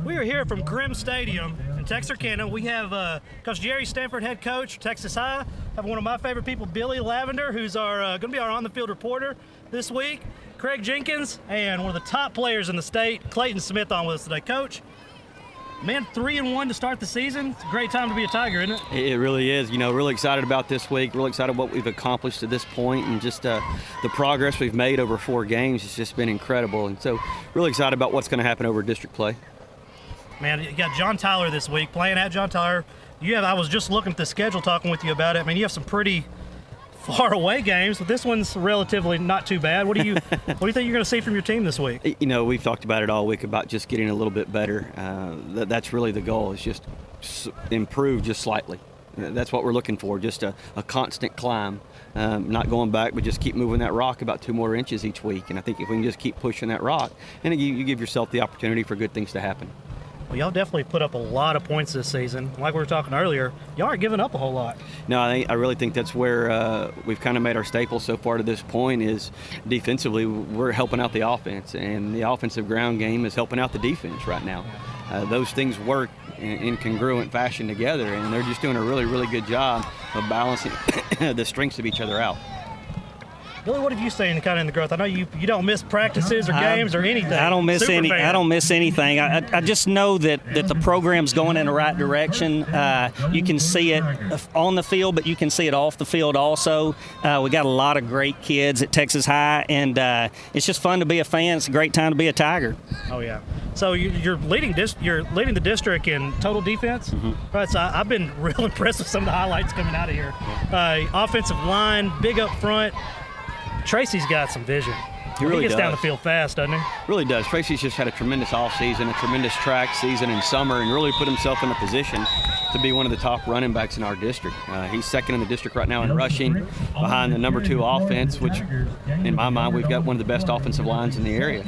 We are here from Grimm Stadium in Texarkana. We have Coach Jerry Stanford, head coach, Texas High. Have one of my favorite people, Billy Lavender, who's our going to be our on-the-field reporter this week. Craig Jenkins, and one of the top players in the state, Clayton Smith, on with us today. Coach, man, 3-1 to start the season. It's a great time to be a Tiger, isn't it? It really is. You know, really excited about this week. Really excited what we've accomplished to this point, and just the progress we've made over 4 games has just been incredible. And so, really excited about what's going to happen over district play. Man, you got John Tyler this week, playing at John Tyler. I was just looking at the schedule, talking with you about it. I mean, you have some pretty far away games, but this one's relatively not too bad. What do you think you're going to see from your team this week? You know, we've talked about it all week about just getting a little bit better. That's really the goal, is just improve just slightly. That's what we're looking for, just a constant climb, not going back, but just keep moving that rock about 2 more inches each week. And I think if we can just keep pushing that rock, and you give yourself the opportunity for good things to happen. Well, y'all definitely put up a lot of points this season. Like we were talking earlier, y'all aren't giving up a whole lot. No, I really think that's where we've kind of made our staple so far to this point, is defensively we're helping out the offense, and the offensive ground game is helping out the defense right now. Those things work in congruent fashion together, and they're just doing a really, really good job of balancing the strengths of each other out. Billy, what have you seen kind of in the growth? I know you don't miss practices or games or anything. I don't miss I don't miss anything. I just know that the program's going in the right direction. You can see it on the field, but you can see it off the field also. We got a lot of great kids at Texas High, and it's just fun to be a fan. It's a great time to be a Tiger. Oh yeah. So you're leading the district in total defense, right? So I've been real impressed with some of the highlights coming out of here. Offensive line, big up front. Tracy's got some vision. He really gets does. down the field fast, doesn't he? Really does. Tracy's just had a tremendous offseason, a tremendous track season in summer, and really put himself in a position to be one of the top running backs in our district. He's second in the district right now in rushing, behind the number 2 offense, which in my mind we've got one of the best offensive lines in the area.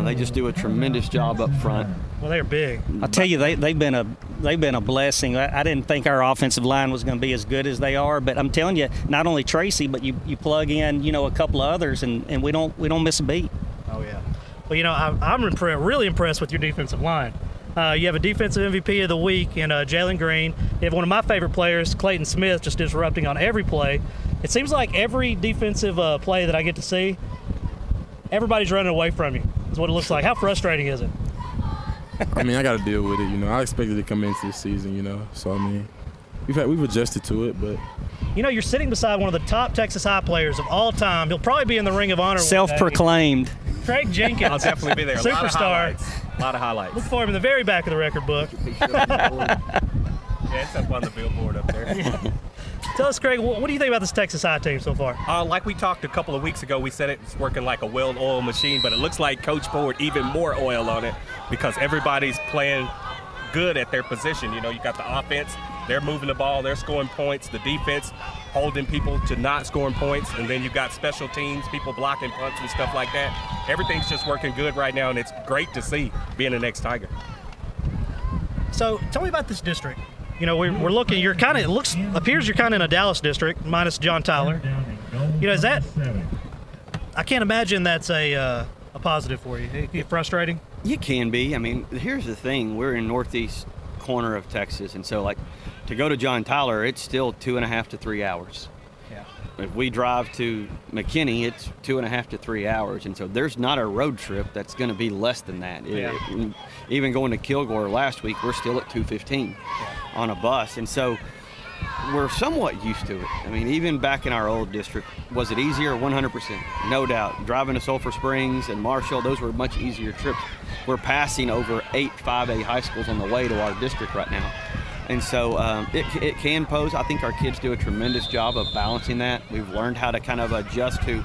They just do a tremendous job up front. Well, they're big. I tell you, they've been a blessing. I didn't think our offensive line was going to be as good as they are, but I'm telling you, not only Tracy, but you plug in a couple of others, and we don't miss a beat. Oh yeah. Well, I'm really impressed with your defensive line. You have a defensive MVP of the week in Jalen Green. You have one of my favorite players, Clayton Smith, just disrupting on every play. It seems like every defensive play that I get to see, everybody's running away from you. Is what it looks like. How frustrating is it? I mean, I got to deal with it. I expected to come into this season. So I mean, we've adjusted to it, but. You're sitting beside one of the top Texas High players of all time. He'll probably be in the Ring of Honor. Self-proclaimed. Craig Jenkins. I'll definitely be there. Superstar. A lot of highlights. Look for him in the very back of the record book. Yeah, it's up on the billboard up there. Tell us, Craig, what do you think about this Texas High team so far? Like we talked a couple of weeks ago, we said it's working like a well-oiled machine, but it looks like Coach poured even more oil on it because everybody's playing good at their position. You got the offense, they're moving the ball, they're scoring points, the defense holding people to not scoring points, and then you've got special teams, people blocking punts and stuff like that. Everything's just working good right now, and it's great to see being the next Tiger. So tell me about this district. We're looking. Appears you're kind of in a Dallas district, minus John Tyler. Is that? I can't imagine that's a positive for you. It get frustrating. You can be. I mean, here's the thing: we're in northeast corner of Texas, and so to go to John Tyler, it's still 2.5 to 3 hours. Yeah. If we drive to McKinney, it's 2.5 to 3 hours, and so there's not a road trip that's going to be less than that. Yeah. Even going to Kilgore last week, we're still at 2:15 on a bus, and so we're somewhat used to it. I mean, even back in our old district, was it easier? 100%, no doubt. Driving to Sulphur Springs and Marshall, those were much easier trips. We're passing over 8 5A high schools on the way to our district right now. And so it can pose. I think our kids do a tremendous job of balancing that. We've learned how to kind of adjust to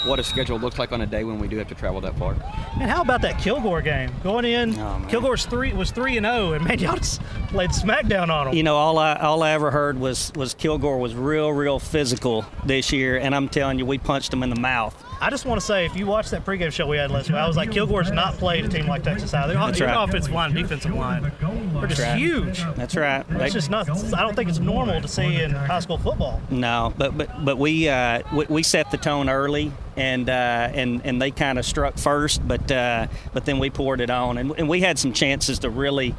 what a schedule looks like on a day when we do have to travel that far. And how about that Kilgore game? Going in, Kilgore was 3-0, and man, y'all just laid smackdown on them. All I ever heard was Kilgore was real physical this year, and I'm telling you, we punched them in the mouth. I just want to say, if you watched that pregame show we had last week, I was like, Kilgore's not played a team like Texas High. Their offensive line and defensive line are just huge. That's right. It's just not. I don't think it's normal to see in high school football. No, but we set the tone early. and they kind of struck first, but then we poured it on, and we had some chances to really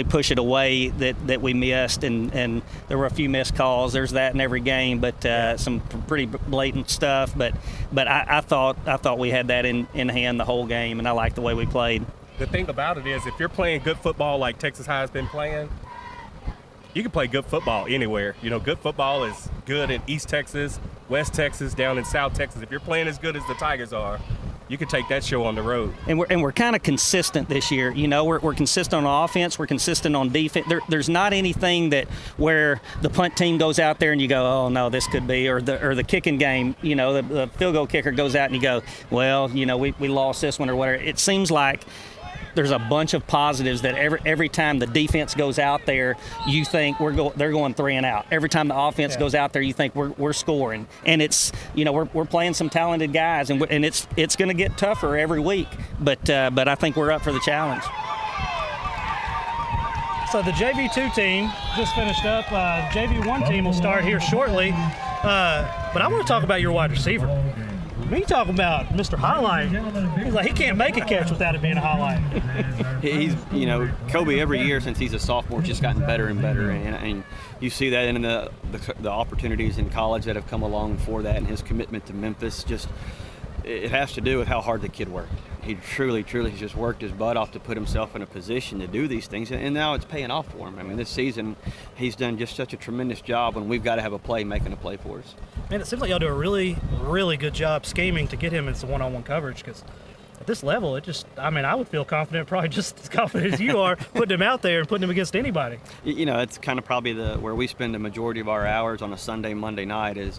push it away that we missed, and there were a few missed calls. There's that in every game, but some pretty blatant stuff. But I thought we had that in hand the whole game, and I liked the way we played. The thing about it is, if you're playing good football like Texas High has been playing, you can play good football anywhere. You know, good football is good in East Texas, West Texas, down in South Texas. If you're playing as good as the Tigers are, you can take that show on the road. And we're kind of consistent this year. You know, we're consistent on offense. We're consistent on defense. There's not anything that where the punt team goes out there and you go, oh no, this could be, or the kicking game. You know, the field goal kicker goes out and you go, well, you know, we lost this one or whatever. It seems like there's a bunch of positives that every time the defense goes out there, you think they're going 3 and out. Every time the offense goes out there, you think we're scoring. And it's, you know, we're playing some talented guys, and it's going to get tougher every week. But I think we're up for the challenge. So the JV2 team just finished up. JV1 team will start here shortly. But I want to talk about your wide receiver. When you talk about Mr. Highlight, he's like, he can't make a catch without it being a highlight. He's, you know, Kobe every year since he's a sophomore just gotten better and better, and you see that in the opportunities in college that have come along for that, and his commitment to Memphis. Just it has to do with how hard the kid worked. He truly has just worked his butt off to put himself in a position to do these things, and now it's paying off for him. I mean, this season he's done just such a tremendous job when we've got to have a play making a play for us. Man, it seems like y'all do a really, really good job scheming to get him into one-on-one coverage, because at this level, I would feel confident, probably just as confident as you are, putting him out there and putting him against anybody. You know, it's kind of probably where we spend the majority of our hours on a Sunday, Monday night is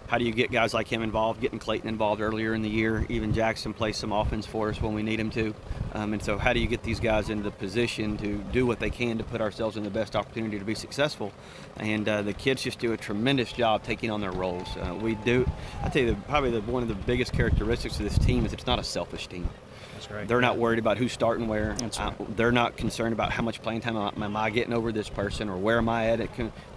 how do you get guys like him involved, getting Clayton involved earlier in the year. Even Jackson plays some offense for us when we need him to. And so how do you get these guys into the position to do what they can to put ourselves in the best opportunity to be successful? And the kids just do a tremendous job taking on their roles. We do. I tell you, probably one of the biggest characteristics of this team is it's not a selfish team. That's right. They're not worried about who's starting where. That's right. They're not concerned about how much playing time am I getting over this person or where am I at.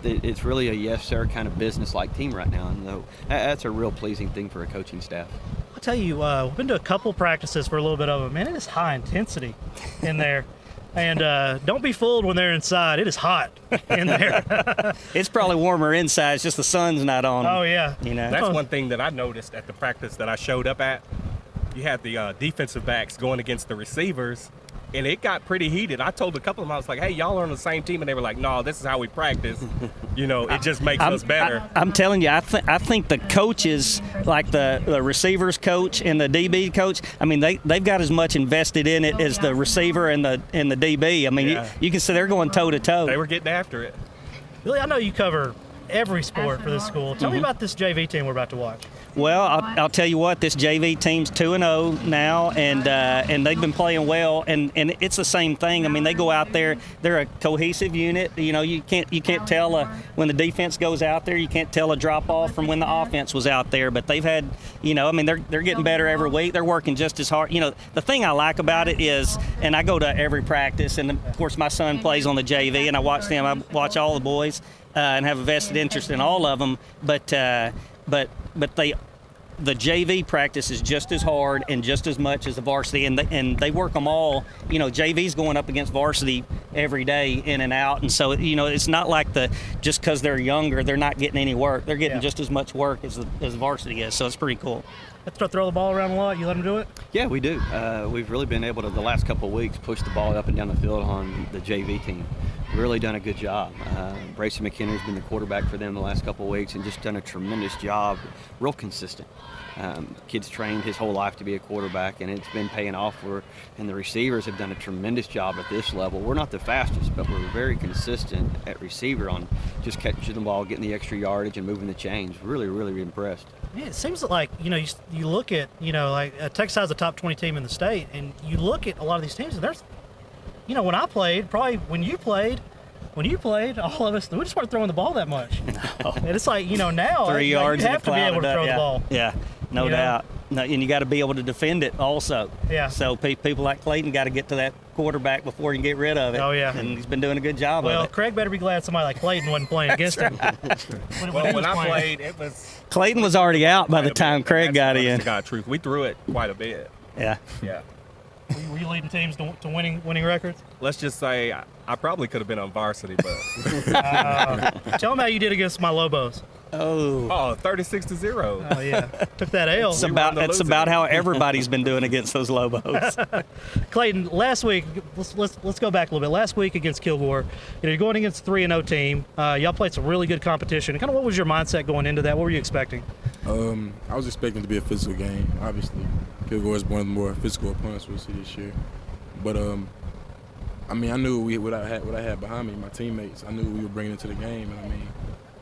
It's really a yes, sir kind of business-like team right now. And that's a real pleasing thing for a coaching staff. I'll tell you, we've been to a couple practices for a little bit of it. Man, it is high intensity in there. And don't be fooled when they're inside. It is hot in there. It's probably warmer inside. It's just the sun's not on. Oh, yeah. You know. That's one thing that I noticed at the practice that I showed up at. You had the defensive backs going against the receivers, and it got pretty heated. I told a couple of them, I was like, hey, y'all are on the same team, and they were like, no, this is how we practice. You know, it just makes us better. I'm telling you, I think the coaches, like the receivers coach and the DB coach, I mean, they've got as much invested in it as the receiver and the DB. I mean, you can see they're going toe-to-toe. They were getting after it. Billy, I know you cover every sport for this school. Tell me about this JV team we're about to watch. Well, I'll tell you what, this JV team's 2-0 now, and they've been playing well, and it's the same thing. I mean, they go out there, they're a cohesive unit. You know, you can't tell when the defense goes out there, you can't tell a drop off from when the offense was out there. But they've had, you know, I mean, they're getting better every week. They're working just as hard. You know, the thing I like about it is, and I go to every practice, and of course my son plays on the JV, and I watch them. I watch all the boys and have a vested interest in all of them. But the JV practice is just as hard and just as much as the varsity, and they work them all. You know, JV's going up against varsity every day in and out, and so, you know, it's not like just because they're younger they're not getting any work. They're getting just as much work as varsity is, so it's pretty cool. Let's throw the ball around a lot. You let them do it? Yeah, we do. We've really been able to, the last couple of weeks, push the ball up and down the field on the JV team. Really done a good job. Brayson McHenry's been the quarterback for them the last couple of weeks and just done a tremendous job, real consistent. Kid's trained his whole life to be a quarterback, and it's been paying off and the receivers have done a tremendous job at this level. We're not the fastest, but we're very consistent at receiver on just catching the ball, getting the extra yardage, and moving the chains. Really, really impressed. Yeah, it seems like, you know, you look at, you know, like Texas is a top 20 team in the state, and you look at a lot of these teams, and there's, you know, when I played, probably when you played, all of us, we just weren't throwing the ball that much. No. And it's like, you know, now 3 yards you have to be able to throw the ball. Yeah, no doubt. No, and you got to be able to defend it also. Yeah. So people like Clayton got to get to that quarterback before you can get rid of it. Oh, yeah. And he's been doing a good job Well, of it. Craig better be glad somebody like Clayton wasn't playing against him. When I played, it was Clayton was already out by the quite a time bit. Craig That's got honest in. to God truth. We threw it quite a bit. Yeah. Yeah. Were you leading teams to winning records? Let's just say I probably could have been on varsity, but Tell them how you did against my Lobos. Oh. 36-0. Oh, yeah. Took that L. It's We were about on the that's losing about end. how everybody's been doing against those Lobos. Clayton, last week, let's go back a little bit. Last week against Kilgore, you're going against a 3-0 team. Y'all played some really good competition. Kind of what was your mindset going into that? What were you expecting? I was expecting it to be a physical game. Obviously, Kilgore is one of the more physical opponents we'll see this year. But I mean, I knew what I had behind me, my teammates. I knew what we were bringing into the game, and I mean,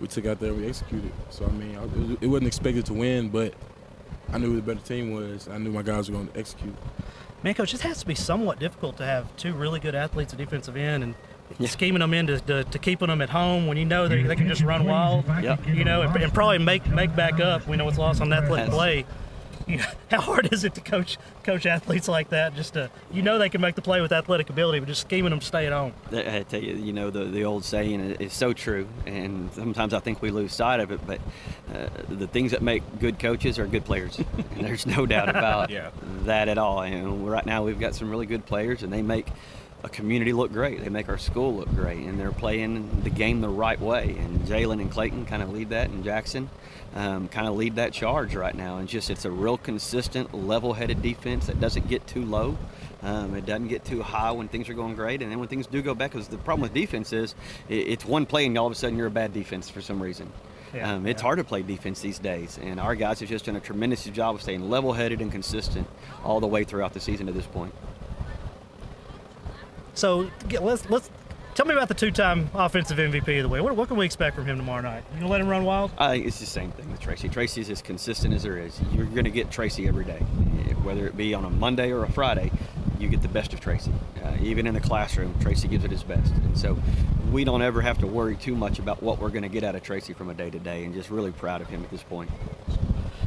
we took out there, we executed. So I mean, it wasn't expected to win, but I knew who the better team was. I knew my guys were going to execute. Man, Coach, this has to be somewhat difficult to have two really good athletes at defensive end and scheming them into to keeping them at home when you know they can just run wild. Yep. You know, and probably make back up. We know what's lost on athletic play. You know, how hard is it to coach athletes like that? Just to, you know, they can make the play with athletic ability, but just scheming them to stay at home. I tell you, you know, the old saying is so true, and sometimes I think we lose sight of it, but the things that make good coaches are good players, and there's no doubt about that at all. And right now we've got some really good players, and they make a community look great. They make our school look great, and they're playing the game the right way. And Jalen and Clayton kind of lead that, and Jackson kind of lead that charge right now. And just it's a real consistent, level-headed defense that doesn't get too low. It doesn't get too high when things are going great, and then when things do go back, because the problem with defense is it's one play and all of a sudden you're a bad defense for some reason. It's hard to play defense these days, and our guys have just done a tremendous job of staying level-headed and consistent all the way throughout the season to this point. So let's tell me about the two-time offensive MVP of the week. What can we expect from him tomorrow night? You gonna let him run wild? I think it's the same thing with Tracy. Tracy's as consistent as there is. You're going to get Tracy every day, whether it be on a Monday or a Friday. You get the best of Tracy. Even in the classroom, Tracy gives it his best, and so we don't ever have to worry too much about what we're going to get out of Tracy from a day to day. And just really proud of him at this point.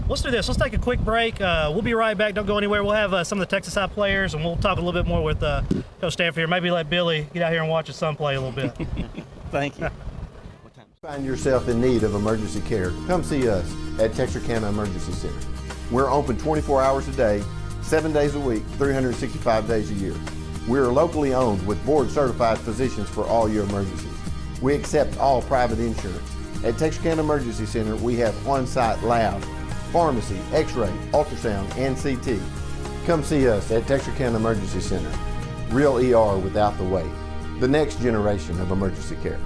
Let's do this. Let's take a quick break. We'll be right back. Don't go anywhere. We'll have some of the Texas High players, and we'll talk a little bit more with Coach Stanford here. Maybe let Billy get out here and watch his son play a little bit. Thank you. Find yourself in need of emergency care, come see us at Texarkana Emergency Center. We're open 24 hours a day, 7 days a week, 365 days a year. We are locally owned with board-certified physicians for all your emergencies. We accept all private insurance. At Texarkana Emergency Center, we have on-site lab, pharmacy, x-ray, ultrasound, and CT. Come see us at Texarkana Emergency Center. Real ER without the wait. The next generation of emergency care.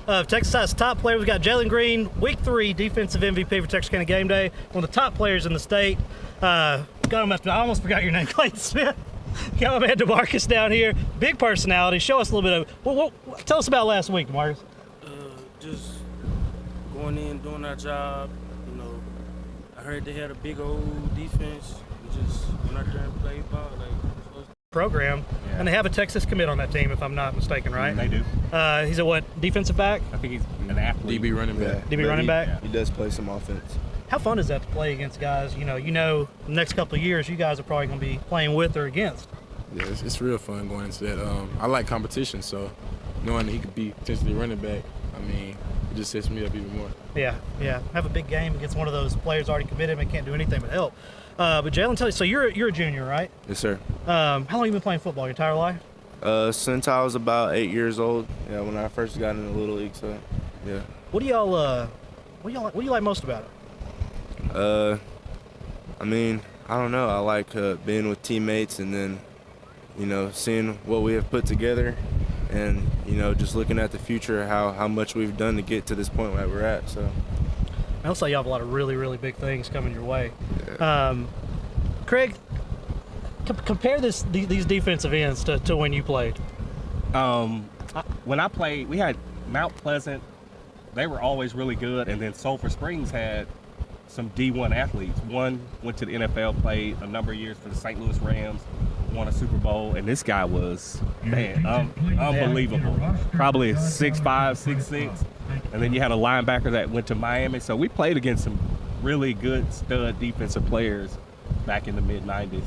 Of Texas High's top player, we've got Jalen Green, Week 3 Defensive MVP for Texarkana Game Day, one of the top players in the state. I almost forgot your name, Clayton Smith. Got my man DeMarcus down here. Big personality. Show us a little bit of. Tell us about last week, DeMarcus. Just going in, doing our job. You know, I heard they had a big old defense. We just went out there and played ball like supposed to. Program, and they have a Texas commit on that team, if I'm not mistaken, right? They do. He's a what, defensive back? I think he's an athlete. DB running back. DB running back? He does play some offense. How fun is that to play against guys, you know, the next couple of years you guys are probably going to be playing with or against? Yeah, it's real fun going into that. I like competition, so knowing that he could be potentially running back, I mean, it just sets me up even more. Yeah. Have a big game against one of those players already committed and can't do anything but help. But Jalen, tell you, so you're a junior, right? Yes, sir. How long have you been playing football, your entire life? Since I was about 8 years old, when I first got in the Little League, so, yeah. What do you like most about it? I mean, I don't know. I like being with teammates and then, seeing what we have put together. and just looking at the future, how much we've done to get to this point where we're at. So It looks like you have a lot of really, really big things coming your way. yeah. Craig, compare these defensive ends to when you played. When I played, we had Mount Pleasant. They were always really good, and then Sulphur Springs had some D1 athletes. One went to the NFL, played a number of years for the St. Louis Rams, won a Super Bowl, and this guy was, unbelievable. Probably 6'5", 6'6", and then you had a linebacker that went to Miami. So we played against some really good stud defensive players back in the mid-'90s.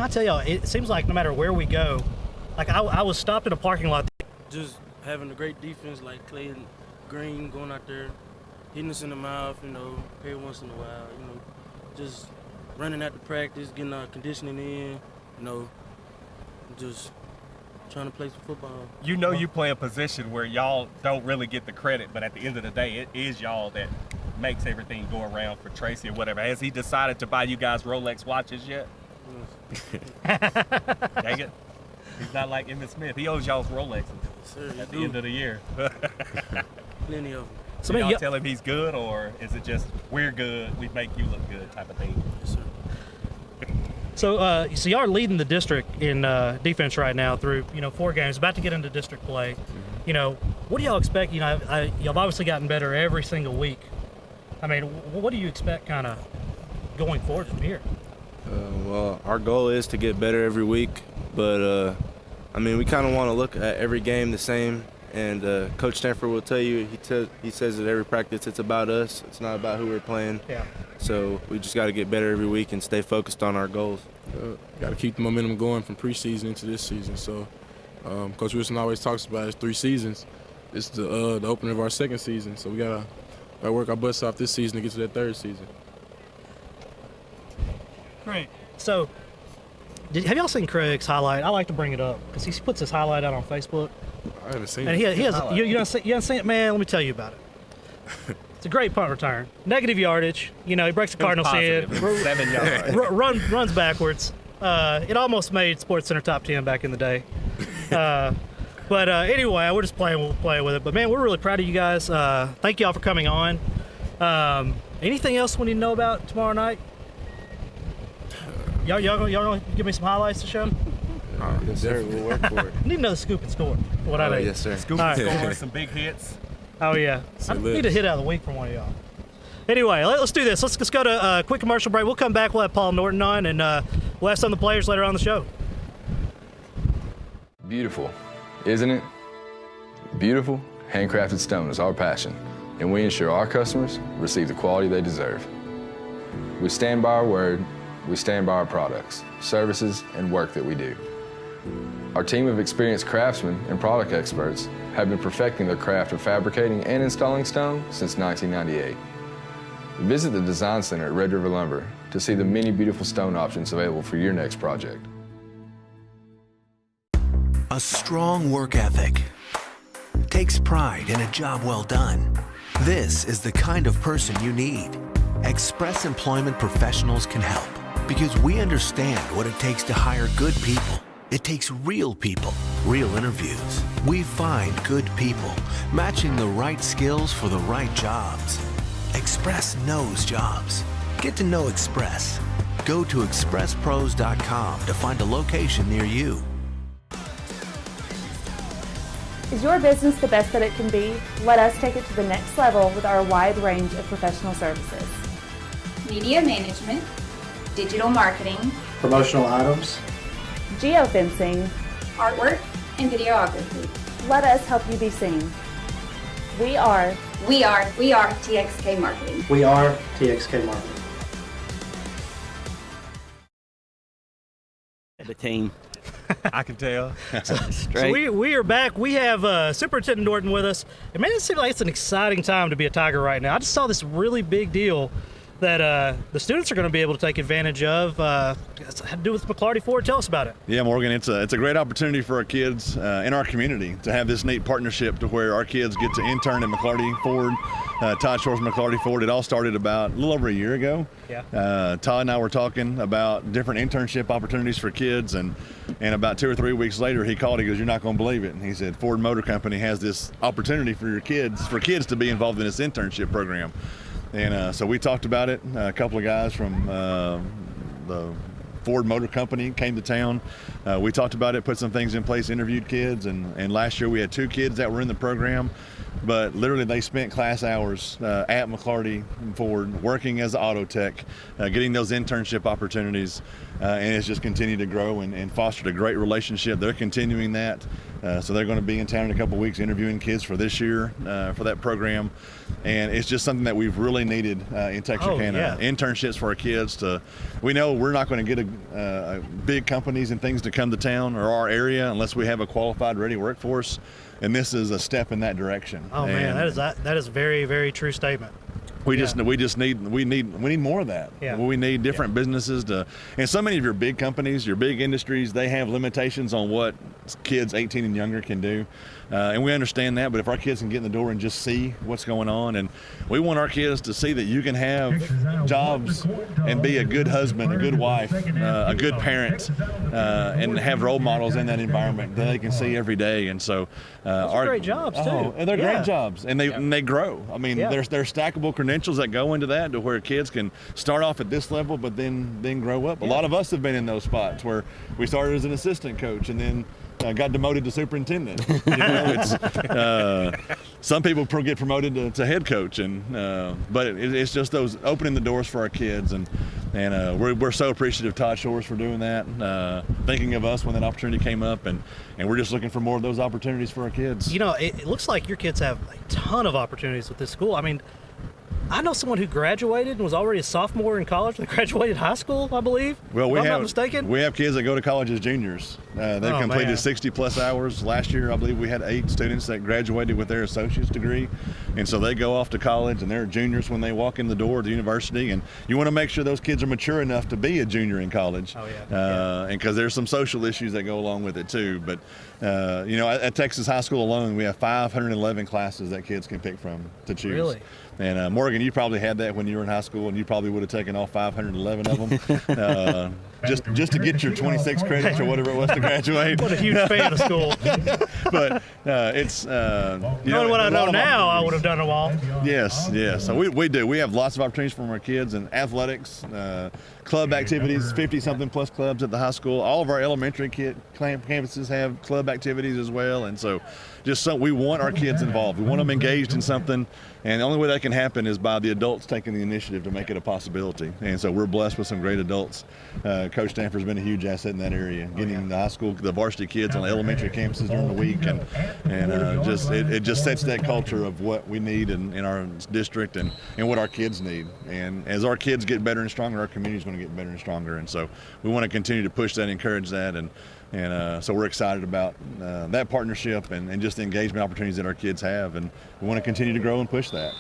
I tell y'all, it seems like no matter where we go, like I was stopped in a parking lot. Just having a great defense like Clay Green going out there, hitting us in the mouth, every once in a while, just running after practice, getting our conditioning in, just trying to play some football. You play a position where y'all don't really get the credit, but at the end of the day, it is y'all that makes everything go around for Tracy or whatever. Has he decided to buy you guys Rolex watches yet? Dang it. He's not like Emmitt Smith. He owes y'all's Rolexes at the end of the year. Plenty of them. So y'all tell him he's good, or is it just we're good, we make you look good type of thing? Yes, sir. So y'all are leading the district in defense right now through 4 games, about to get into district play. What do y'all expect? Y'all obviously gotten better every single week. I mean, what do you expect kind of going forward from here? Well, our goal is to get better every week, but we kind of want to look at every game the same. And Coach Stanford will tell you, he says at every practice, it's about us. It's not about who we're playing. Yeah. So we just got to get better every week and stay focused on our goals. Got to keep the momentum going from preseason into this season. So Coach Wilson always talks about it's 3 seasons. It's the opening of our 2nd season. So we got to work our butts off this season to get to that 3rd season. Great. So, have y'all seen Craig's highlight? I like to bring it up because he puts his highlight out on Facebook. I haven't seen And it. he has you haven't seen it, man. Let me tell you about it. It's a great punt return. Negative yardage. He breaks the Cardinals' head. 7 yards. Runs backwards. It almost made SportsCenter top 10 back in the day. But anyway, we're just playing with it. But man, we're really proud of you guys. Thank y'all for coming on. Anything else we need to know about tomorrow night? Y'all gonna give me some highlights to show? Yes, sir. We'll work for it. I need to know the scoop and score. What I need. Yes, sir. Scoop All right. score, some big hits. Oh yeah. I Salute. need a hit out of the week from one of y'all. Anyway, let's do this. Let's go to a quick commercial break. We'll come back. We'll have Paul Norton on, and we'll have some of the players later on the show. Beautiful, isn't it? Beautiful, handcrafted stone is our passion, and we ensure our customers receive the quality they deserve. We stand by our word, we stand by our products, services, and work that we do. Our team of experienced craftsmen and product experts have been perfecting their craft of fabricating and installing stone since 1998. Visit the Design Center at Red River Lumber to see the many beautiful stone options available for your next project. A strong work ethic takes pride in a job well done. This is the kind of person you need. Express Employment Professionals can help because we understand what it takes to hire good people. It takes real people, real interviews. We find good people, matching the right skills for the right jobs. Express knows jobs. Get to know Express. Go to expresspros.com to find a location near you. Is your business the best that it can be? Let us take it to the next level with our wide range of professional services. Media management, digital marketing, promotional items, geofencing, artwork, and videography. Let us help you be seen. We are TXK Marketing. We are TXK Marketing. The team. I can tell. So we are back. We have Superintendent Norton with us. And man, it seems like it's an exciting time to be a Tiger right now. I just saw this really big deal that the students are going to be able to take advantage of. It's had to do with McLarty Ford. Tell us about it. Yeah, Morgan, it's a great opportunity for our kids in our community to have this neat partnership to where our kids get to intern at McLarty Ford, Todd Shores McLarty Ford. It all started about a little over a year ago. Yeah. Todd and I were talking about different internship opportunities for kids, and about 2 or 3 weeks later, he called. He goes, "You're not going to believe it." And he said, "Ford Motor Company has this opportunity for kids to be involved in this internship program." And so we talked about it. A couple of guys from the Ford Motor Company came to town. We talked about it, put some things in place, interviewed kids, and last year we had 2 kids that were in the program, but literally they spent class hours at McLarty Ford working as auto tech, getting those internship opportunities, and it's just continued to grow and fostered a great relationship. They're continuing that. So they're going to be in town in a couple of weeks interviewing kids for this year for that program. And it's just something that we've really needed in Texarkana. Internships for our kids. We know we're not going to get big companies and things to come to town or our area unless we have a qualified, ready workforce. And this is a step in that direction. Oh, man, that is a very, very true statement. We need more of that. Yeah. We need different businesses and so many of your big companies, your big industries, they have limitations on what kids 18 and younger can do. And we understand that, but if our kids can get in the door and just see what's going on, and we want our kids to see that you can have jobs and be a good husband, a good wife, a good parent, and have role models in that environment that they can see every day. And so those are great jobs too. And they're great jobs, and they grow. I mean, there's stackable credentials that go into that to where kids can start off at this level, but then grow up. A lot of us have been in those spots where we started as an assistant coach and then got demoted to superintendent. Some people get promoted to head coach, but it's just those opening the doors for our kids, and we're so appreciative of Todd Shores for doing that, thinking of us when that opportunity came up, and we're just looking for more of those opportunities for our kids. You know, it looks like your kids have a ton of opportunities with this school. I mean, I know someone who graduated and was already a sophomore in college. They graduated high school, I believe. Well, if I'm not mistaken. We have kids that go to college as juniors. They completed 60-plus hours. Last year, I believe we had 8 students that graduated with their associate's degree. And so they go off to college, and they're juniors when they walk in the door of the university. And you want to make sure those kids are mature enough to be a junior in college. Oh, yeah. And because there's some social issues that go along with it, too. But, at Texas High School alone, we have 511 classes that kids can pick from to choose. Really? And Morgan, you probably had that when you were in high school, and you probably would have taken all 511 of them, just to get your 26 credits or whatever it was to graduate. What a huge fan of school. But it's knowing what I know now, I would have done them all. Yes. So we do. We have lots of opportunities from our kids in athletics, club activities, 50-something plus clubs at the high school. All of our elementary campuses have club activities as well, and so we want our kids involved. We want them engaged in something, and the only way that can happen is by the adults taking the initiative to make it a possibility. And so we're blessed with some great adults. Coach Stanford's been a huge asset in that area, getting the high school, the varsity kids on the elementary campuses during the week, and it just sets that culture of what we need in our district and what our kids need. And as our kids get better and stronger, our community's going to get better and stronger. And so we want to continue to push that, encourage that, and so we're excited about that partnership and just the engagement opportunities that our kids have, and we want to continue to grow and push that.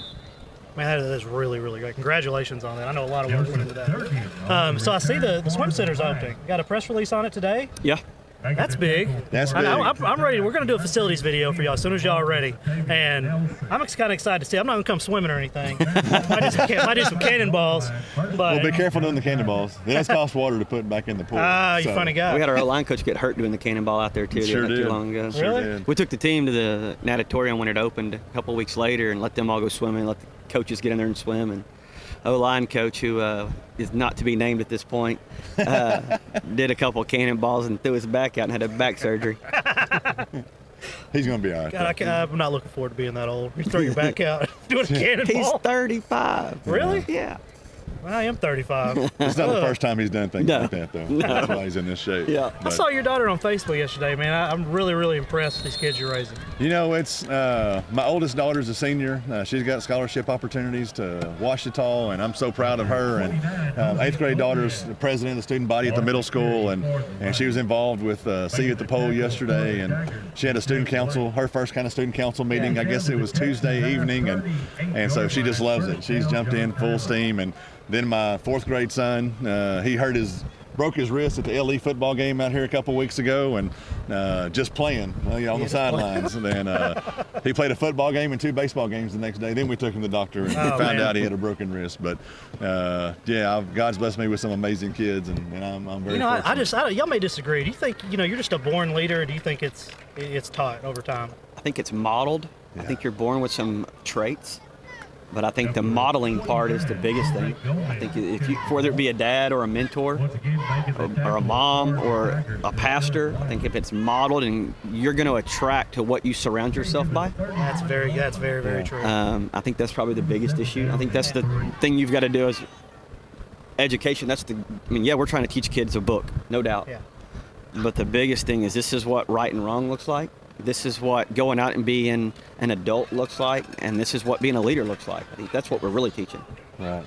Man, that is really, really great. Congratulations on that. I know a lot of work went into that. So I see the swim center's opening. Got a press release on it today? Yeah. That's big. That's big. I'm ready. We're going to do a facilities video for y'all as soon as y'all are ready. And I'm kind of excited to see. I'm not going to come swimming or anything. Might do some cannonballs. But well, be careful doing the cannonballs. It does cost water to put back in the pool. You funny guy. We had our line coach get hurt doing the cannonball out there, too. Sure did. Not too long ago. Really? We took the team to the natatorium when it opened a couple weeks later and let them all go swimming, let the coaches get in there and swim. And O-line coach, who is not to be named at this point, did a couple cannonballs and threw his back out and had a back surgery. He's going to be all right. God, I'm not looking forward to being that old. You throw your back out doing a cannonball. He's 35. Really? Yeah. Well, I am 35. It's not the first time he's done things like that, though. No. That's why he's in this shape. Yeah. I saw your daughter on Facebook yesterday, man. I'm really, really impressed with these kids you're raising. You know, it's my oldest daughter's a senior. She's got scholarship opportunities to Ouachita, and I'm so proud of her. And 8th grade daughter's the president of the student body at the middle school, and she was involved with See You at the Pole yesterday, and she had a student council, her first kind of student council meeting. I guess it was Tuesday evening, and so she just loves it. She's jumped in full steam, and Then my 4th grade son, he broke his wrist at the LE football game out here a couple weeks ago, and just playing on the sidelines. And then he played a football game and 2 baseball games the next day. Then we took him to the doctor and found out he had a broken wrist. But God's blessed me with some amazing kids, and I'm very fortunate. Y'all may disagree. Do you think you're just a born leader, or do you think it's taught over time? I think it's modeled. I think you're born with some traits. But I think the modeling part is the biggest thing. I think whether it be a dad or a mentor or a mom or a pastor, I think if it's modeled, and you're going to attract to what you surround yourself by. That's very, very true. I think that's probably the biggest issue. I think that's the thing you've got to do as education. We're trying to teach kids a book, no doubt. Yeah. But the biggest thing is this is what right and wrong looks like. This is what going out and being an adult looks like, and this is what being a leader looks like. I think that's what we're really teaching. Right.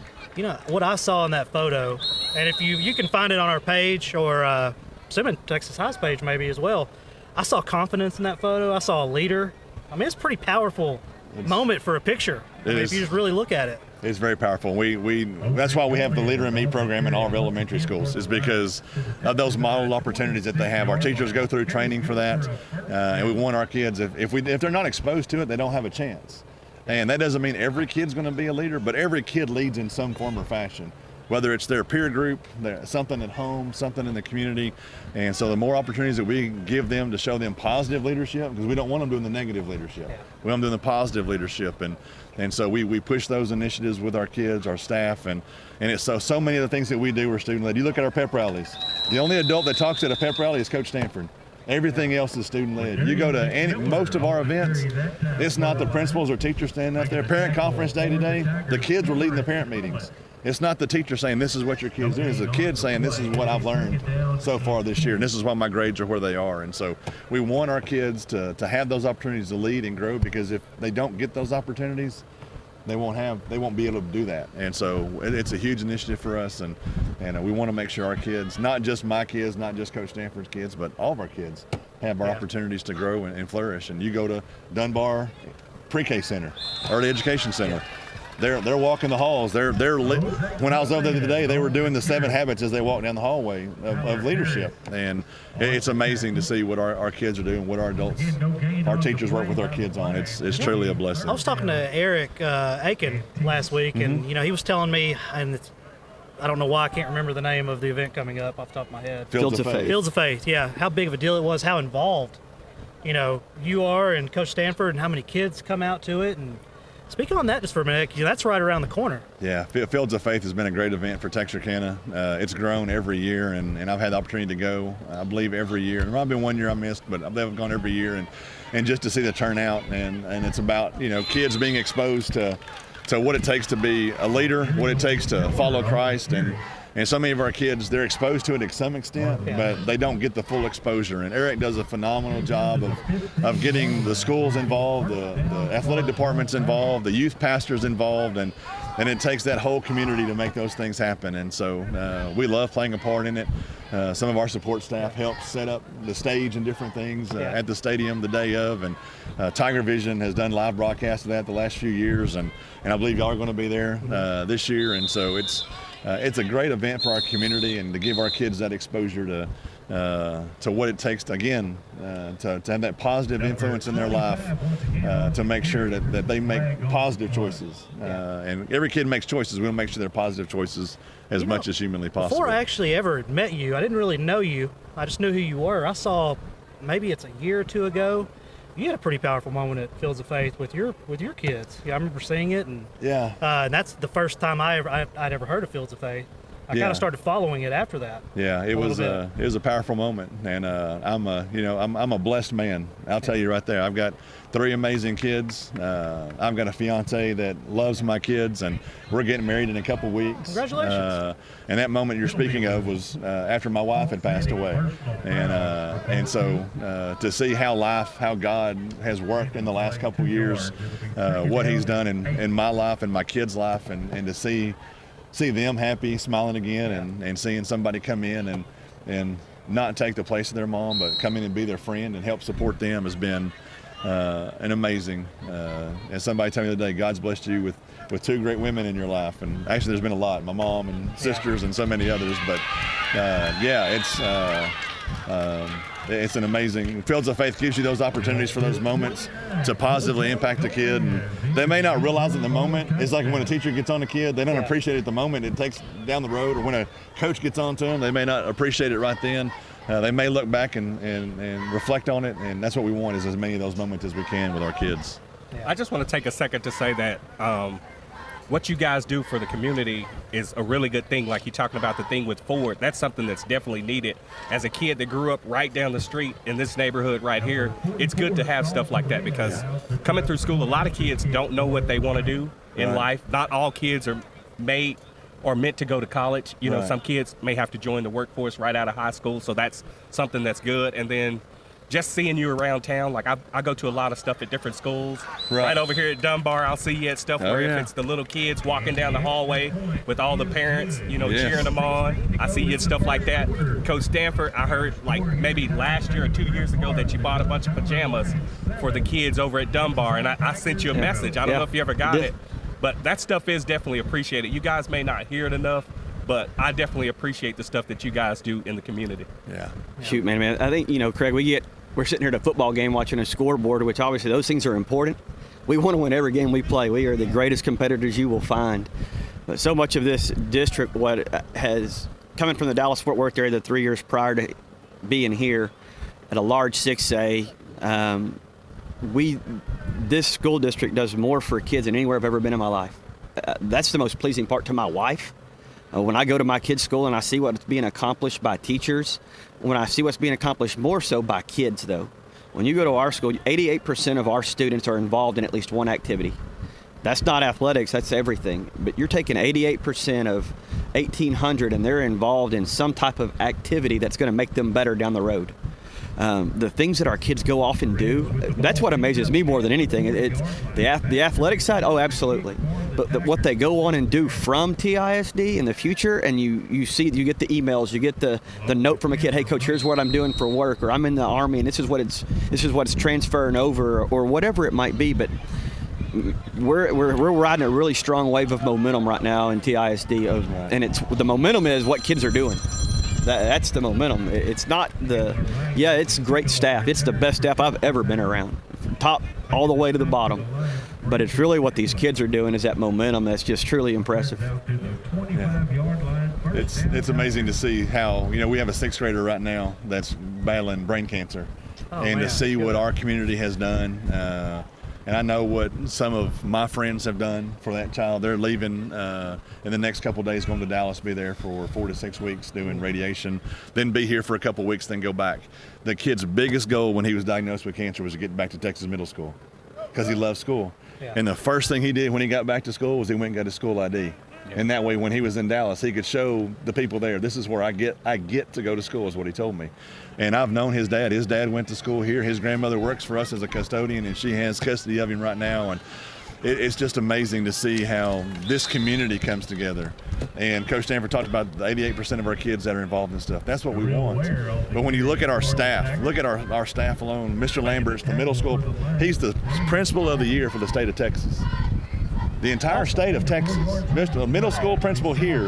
What I saw in that photo, and if you can find it on our page or Simmons Texas High's page maybe as well, I saw confidence in that photo. I saw a leader. I mean, it's a pretty powerful moment for a picture. If you just really look at it. It's very powerful. That's why we have the Leader in Me program in all of our elementary schools, is because of those modeled opportunities that they have. Our teachers go through training for that, and we want our kids, if they're not exposed to it, they don't have a chance. And that doesn't mean every kid's going to be a leader, but every kid leads in some form or fashion, whether it's their peer group, something at home, something in the community. And so the more opportunities that we give them to show them positive leadership, because we don't want them doing the negative leadership. We want them doing the positive leadership. And so we push those initiatives with our kids, our staff, and it's so many of the things that we do are student-led. You look at our pep rallies. The only adult that talks at a pep rally is Coach Stanford. Everything else is student-led. You go to most of our events, it's not the principals or teachers standing up there. Parent conference day today, the kids were leading the parent meetings. It's not the teacher saying this is what your kids do. It's the kid saying this is what I've learned so far this year, and this is why my grades are where they are. And so we want our kids to have those opportunities to lead and grow, because if they don't get those opportunities, they won't be able to do that. And so it's a huge initiative for us, and we want to make sure our kids, not just my kids, not just Coach Stanford's kids, but all of our kids have our opportunities to grow and flourish. And you go to Dunbar Pre-K Center, Early Education Center. They're walking the halls. When I was over there today, they were doing the 7 habits as they walk down the hallway of leadership. And it's amazing to see what our kids are doing, what our adults, our teachers work with our kids on. It's truly a blessing. I was talking to Eric Aiken last week, and he was telling me, and I don't know why I can't remember the name of the event coming up off the top of my head. Fields of Faith. Fields of Faith, yeah. How big of a deal it was, how involved, you are and Coach Stanford, and how many kids come out to it. And speaking on that just for a minute, that's right around the corner. Yeah, Fields of Faith has been a great event for Texarkana. It's grown every year, and I've had the opportunity to go, I believe, every year. There might have been one year I missed, but I've gone every year, and just to see the turnout, and it's about, kids being exposed to what it takes to be a leader, what it takes to follow Christ, and so many of our kids, they're exposed to it to some extent, but they don't get the full exposure. And Eric does a phenomenal job of getting the schools involved, the athletic departments involved, the youth pastors involved, and it takes that whole community to make those things happen. And so we love playing a part in it. Some of our support staff helps set up the stage and different things at the stadium the day of. And Tiger Vision has done live broadcasts of that the last few years, and I believe y'all are going to be there this year. And so it's a great event for our community, and to give our kids that exposure to what it takes to have that positive influence in their life, to make sure that they make positive choices. And every kid makes choices. We want to make sure they're positive choices as much as humanly possible. Before I actually ever met you, I didn't really know you. I just knew who you were. I saw, maybe it's a year or two ago, you had a pretty powerful moment at Fields of Faith with your kids. Yeah, I remember seeing it, and and that's the first time I'd ever heard of Fields of Faith. I kind of started following it after that. Yeah, it was a powerful moment, and I'm a blessed man. I'll tell you right there. I've got 3 amazing kids. I've got a fiance that loves my kids, and we're getting married in a couple weeks. Congratulations! And that moment you're speaking of was after my wife had passed away, and so to see how God has worked in the last couple years, what He's done in my life and my kids' life, and to see them happy, smiling again, and seeing somebody come in and not take the place of their mom, but come in and be their friend and help support them has been and amazing. And somebody told me the other day, God's blessed you with 2 great women in your life. And actually, there's been a lot, my mom and sisters and so many others. But it's an amazing. Fields of Faith gives you those opportunities for those moments to positively impact a kid. And they may not realize in the moment. It's like when a teacher gets on a kid, they don't appreciate it at the moment. It takes down the road. Or when a coach gets on to them, they may not appreciate it right then. They may look back and reflect on it, and that's what we want, is as many of those moments as we can with our kids. I just want to take a second to say that what you guys do for the community is a really good thing. Like you're talking about the thing with Ford, that's something that's definitely needed. As a kid that grew up right down the street in this neighborhood right here, it's good to have stuff like that, because coming through school, a lot of kids don't know what they want to do in life. Not all kids are made or meant to go to college. You know, some kids may have to join the workforce right out of high school, so that's something that's good. And then just seeing you around town, like I go to a lot of stuff at different schools. Right over here at Dunbar, I'll see you at stuff where if it's the little kids walking down the hallway with all the parents, you know, cheering them on. I see you at stuff like that. Coach Stanford, I heard like maybe last year or 2 years ago that you bought a bunch of pajamas for the kids over at Dunbar, and I sent you a message. I don't know if you ever got it, but that stuff is definitely appreciated. You guys may not hear it enough, but I definitely appreciate the stuff that you guys do in the community. Shoot, man. I think, you know, Craig, we're sitting here at a football game watching a scoreboard, which obviously those things are important. We want to win every game we play. We are the greatest competitors you will find. But so much of this district, what has coming from the Dallas-Fort Worth area the 3 years prior to being here at a large 6A, this school district does more for kids than anywhere I've ever been in my life. That's the most pleasing part to my wife. When I go to my kids' school and I see what's being accomplished by teachers, when I see what's being accomplished more so by kids, though. When you go to our school, 88% of our students are involved in at least one activity. That's not athletics, that's everything. But you're taking 88% of 1,800 and they're involved in some type of activity that's going to make them better down the road. The things that our kids go off and do, that's what amazes me more than anything. It's the athletic side, oh, absolutely. But what they go on and do from TISD in the future, and you get the emails, you get the note from a kid, hey coach, here's what I'm doing for work, or I'm in the Army and this is what it's transferring over, or whatever it might be. But we're riding a really strong wave of momentum right now in TISD, and the momentum is what kids are doing. That's the momentum. It's not it's great staff. It's the best staff I've ever been around, from top all the way to the bottom. But it's really what these kids are doing is that momentum that's just truly impressive. It's amazing to see how, you know, we have a 6th grader right now that's battling brain cancer, to see what our community has done. And I know what some of my friends have done for that child. They're leaving in the next couple of days, going to Dallas, be there for 4 to 6 weeks doing radiation, then be here for a couple of weeks, then go back. The kid's biggest goal when he was diagnosed with cancer was to get back to Texas middle school because he loved school. And the first thing he did when he got back to school was he went and got his school ID. And that way, when he was in Dallas, he could show the people there, this is where I get to go to school, is what he told me. And I've known his dad. His dad went to school here. His grandmother works for us as a custodian, and she has custody of him right now. And it's just amazing to see how this community comes together. And Coach Stanford talked about the 88% of our kids that are involved in stuff. That's what we want. But when you look at our staff, look at our staff alone. Mr. Lambert's the middle school. He's the principal of the year for the state of Texas. The entire state of Texas. Mr. Middle school principal here,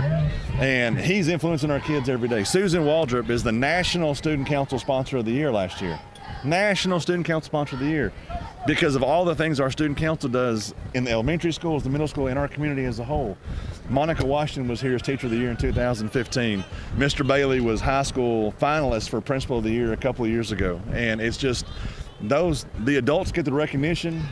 and he's influencing our kids every day. Susan Waldrop is the National Student Council Sponsor of the Year last year. National Student Council Sponsor of the Year. Because of all the things our student council does in the elementary schools, the middle school, and our community as a whole. Monica Washington was here as Teacher of the Year in 2015. Mr. Bailey was high school finalist for Principal of the Year a couple of years ago. And it's just the adults get the recognition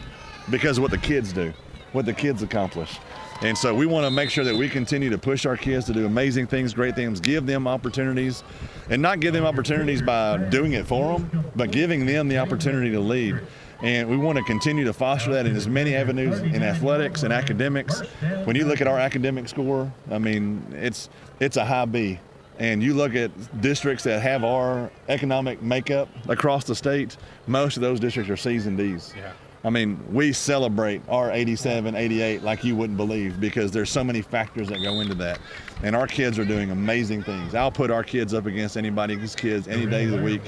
because of what the kids do, what the kids accomplish. And so we want to make sure that we continue to push our kids to do amazing things, great things, give them opportunities, and not give them opportunities by doing it for them, but giving them the opportunity to lead. And we want to continue to foster that in as many avenues in athletics and academics. When you look at our academic score, I mean, it's a high B. And you look at districts that have our economic makeup across the state, most of those districts are C's and D's. I mean, we celebrate our 87, 88 like you wouldn't believe, because there's so many factors that go into that. And our kids are doing amazing things. I'll put our kids up against anybody's kids any day of the week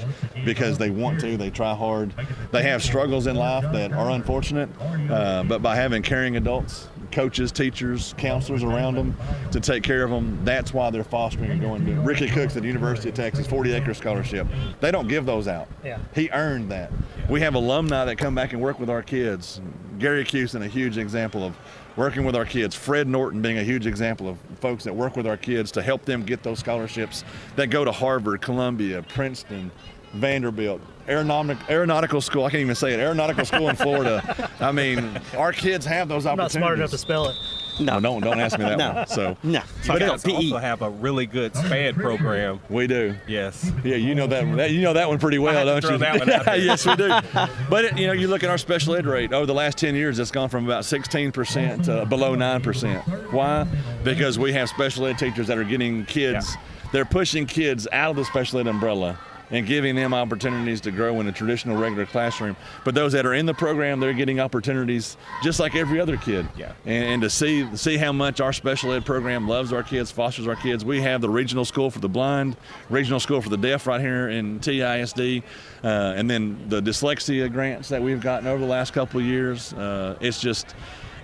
because they want to, they try hard. They have struggles in life that are unfortunate, but by having caring adults, coaches, teachers, counselors around them to take care of them, that's why they're fostering and going to Ricky Cooks at the University of Texas, 40-acre scholarship. They don't give those out. Yeah. He earned that. We have alumni that come back and work with our kids. Gary Custon, a huge example of working with our kids. Fred Norton being a huge example of folks that work with our kids to help them get those scholarships that go to Harvard, Columbia, Princeton, Vanderbilt, aeronautical school. I can't even say it. Aeronautical school in Florida. I mean, our kids have those opportunities. I'm not smart enough to spell it. No, don't ask me that one. So no. But you also have a really good SPAD program. We do. Yes. Yeah, you know that one pretty well, don't you? That one out there. Yes, we do. But you look at our special ed rate over the last 10 years. It's gone from about 16% to below 9%. Why? Because we have special ed teachers that are getting kids. Yeah. They're pushing kids out of the special ed umbrella and giving them opportunities to grow in a traditional regular classroom. But those that are in the program, they're getting opportunities just like every other kid. Yeah. And to see how much our special ed program loves our kids, fosters our kids. We have the regional school for the blind, regional school for the deaf right here in TISD, and then the dyslexia grants that we've gotten over the last couple of years.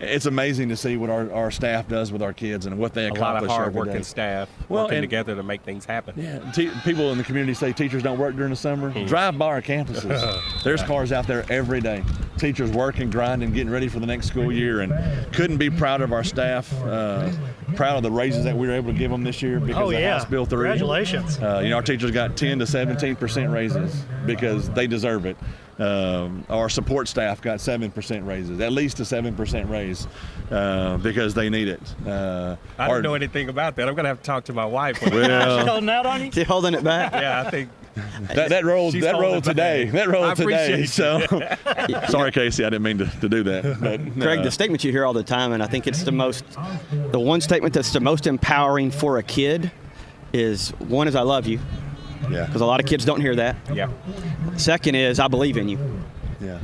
It's amazing to see what our staff does with our kids and what they accomplish every day. A lot of hard-working staff working together to make things happen. Yeah, people in the community say teachers don't work during the summer. Drive by our campuses. There's cars out there every day. Teachers working, grinding, getting ready for the next school year, and couldn't be proud of our staff. Proud of the raises that we were able to give them this year because of House Bill 3. Congratulations. Our teachers got 10 to 17% raises because they deserve it. Our support staff got 7% raises, at least a 7% raise because they need it. I don't know anything about that. I'm going to have to talk to my wife. Well, she's holding out on you? She's holding it back? Yeah, I think. That rolled today. Back. That rolled today. So sorry, Casey, I didn't mean to do that. But, Craig, the statement you hear all the time, and I think it's the one statement that's the most empowering for a kid is, one is I love you. Yeah. Because a lot of kids don't hear that. Yeah. Second is I believe in you. Yeah.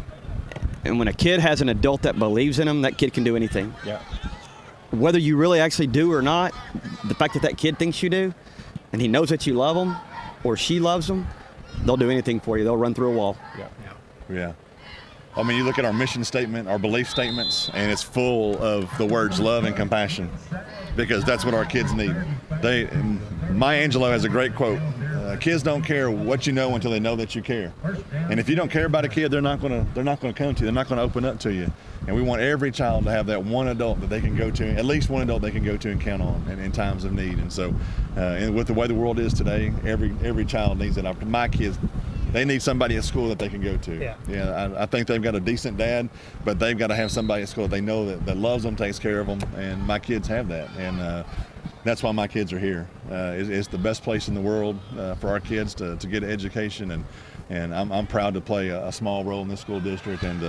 And when a kid has an adult that believes in them, that kid can do anything. Yeah. Whether you really actually do or not, the fact that kid thinks you do, and he knows that you love him, or she loves them, they'll do anything for you. They'll run through a wall. Yeah. I mean, you look at our mission statement, our belief statements, and it's full of the words love and compassion because that's what our kids need. Maya Angelou has a great quote. Kids don't care what you know until they know that you care. And if you don't care about a kid, they're not going to come to you. They're not going to open up to you. And we want every child to have that one adult that they can go to, at least one adult they can go to and count on in times of need. And so, and with the way the world is today, every child needs that. My kids, they need somebody at school that they can go to. Yeah. I think they've got a decent dad, but they've got to have somebody at school that they know that loves them, takes care of them, and my kids have that. And that's why my kids are here. It's the best place in the world for our kids to get an education, and I'm proud to play a small role in this school district and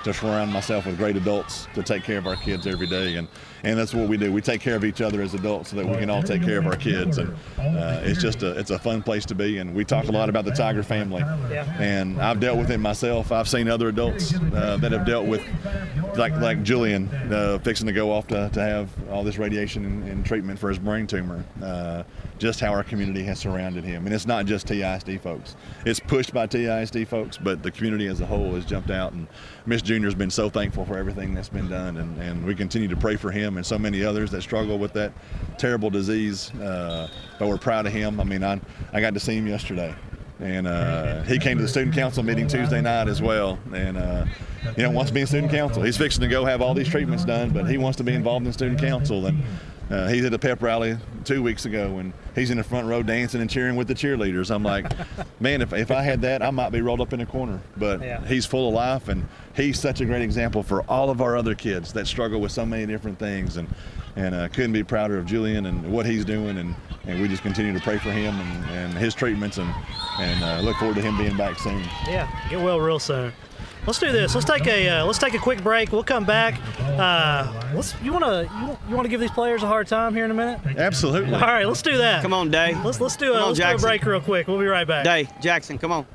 to surround myself with great adults to take care of our kids every day. And that's what we do. We take care of each other as adults so that we can all take care of our kids. And it's a fun place to be. And we talk a lot about the Tiger family. And I've dealt with it myself. I've seen other adults that have dealt with, like Julian, fixing to go off to have all this radiation and treatment for his brain tumor. Just how our community has surrounded him. And it's not just TISD folks. It's pushed by TISD folks, but the community as a whole has jumped out. And Miss Junior's been so thankful for everything that's been done. And we continue to pray for him and so many others that struggle with that terrible disease. But we're proud of him. I mean, I got to see him yesterday. And he came to the student council meeting Tuesday night as well. And wants to be in student council. He's fixing to go have all these treatments done, but he wants to be involved in student council. And he's at a pep rally 2 weeks ago, and he's in the front row dancing and cheering with the cheerleaders. I'm like, man, if I had that, I might be rolled up in a corner. But he's full of life, and he's such a great example for all of our other kids that struggle with so many different things. And couldn't be prouder of Julian and what he's doing. And we just continue to pray for him and his treatments, and look forward to him being back soon. Yeah, get well real soon. Let's do this. Let's take a quick break. We'll come back. You want to give these players a hard time here in a minute? Absolutely. All right, let's do that. Come on, Day. Let's do a break real quick. We'll be right back. Day, Jackson, come on.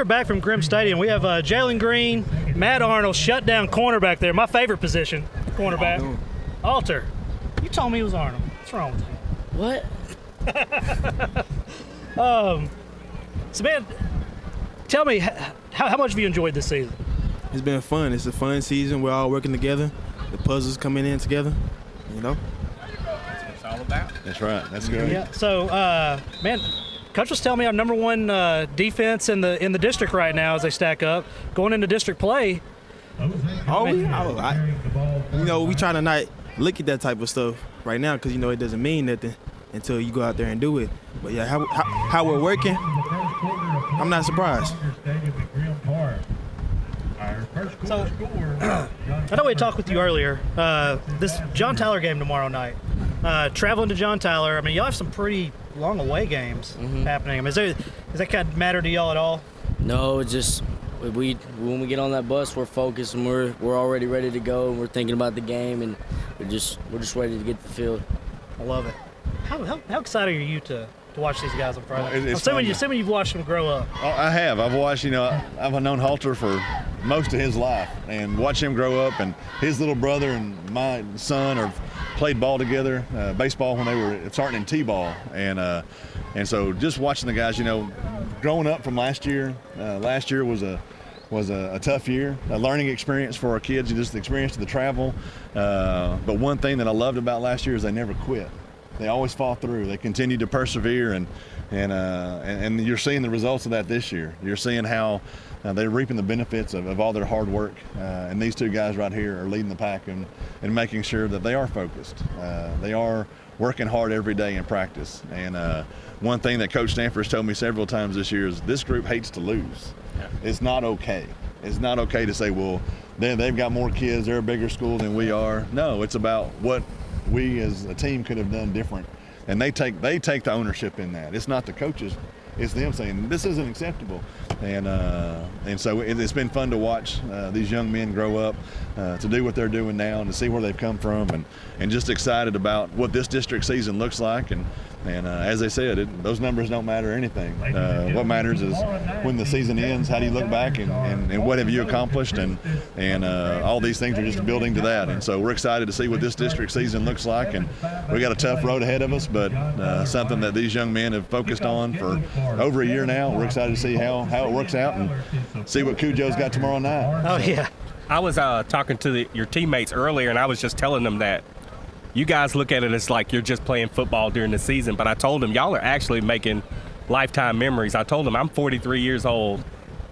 are back from Grimm Stadium. We have Jalen Green, Matt Arnold, shut down cornerback there. My favorite position, cornerback. Alter. You told me it was Arnold. What's wrong with you? What? So, man, tell me, how much have you enjoyed this season? It's been fun. It's a fun season. We're all working together. The puzzles coming in together, you know? That's what it's all about. That's right. That's good. Yeah. So, man, Coach was telling me our number one defense in the district right now as they stack up. Going into district play. You know, we try to not look at that type of stuff right now because, you know, it doesn't mean nothing until you go out there and do it. But, yeah, how we're working, I'm not surprised. So, I know we talked with you earlier. This John Tyler game tomorrow night. Traveling to John Tyler, I mean, y'all have some pretty long away games happening. I mean, does that kind of matter to y'all at all? No, it's just when we get on that bus, we're focused and we're already ready to go, and we're thinking about the game, and we're just ready to get to the field. I love it. How excited are you to watch these guys on Friday? It's assuming you've watched them grow up. I have. I've watched, I've known Halter for most of his life and watched him grow up, and his little brother and my son have played ball together, baseball when they were starting in T-ball. And so just watching the guys, growing up from last year was a tough year, a learning experience for our kids, and just the experience of the travel. But one thing that I loved about last year is they never quit. They always fought through. They continued to persevere, and you're seeing the results of that this year. You're seeing how they're reaping the benefits of all their hard work. And these two guys right here are leading the pack and making sure that they are focused. They are working hard every day in practice. And one thing that Coach Stanford has told me several times this year is this group hates to lose. Yeah. It's not okay. It's not okay to say, well, they've got more kids, they're a bigger school than we are. No, it's about what we as a team could have done different, and they take the ownership in that. It's not the coaches, it's them saying this isn't acceptable, and so it's been fun to watch these young men grow up, to do what they're doing now, and to see where they've come from, and just excited about what this district season looks like. And as they said, those numbers don't matter anything. What matters is when the season ends, how do you look back and what have you accomplished, and all these things are just building to that. And so we're excited to see what this district season looks like, and we got a tough road ahead of us, but something that these young men have focused on for over a year now. We're excited to see how it works out and see what Cujo's got tomorrow night. Oh, yeah. I was talking to your teammates earlier, and I was just telling them that you guys look at it as like you're just playing football during the season, but I told them y'all are actually making lifetime memories. I told them I'm 43 years old,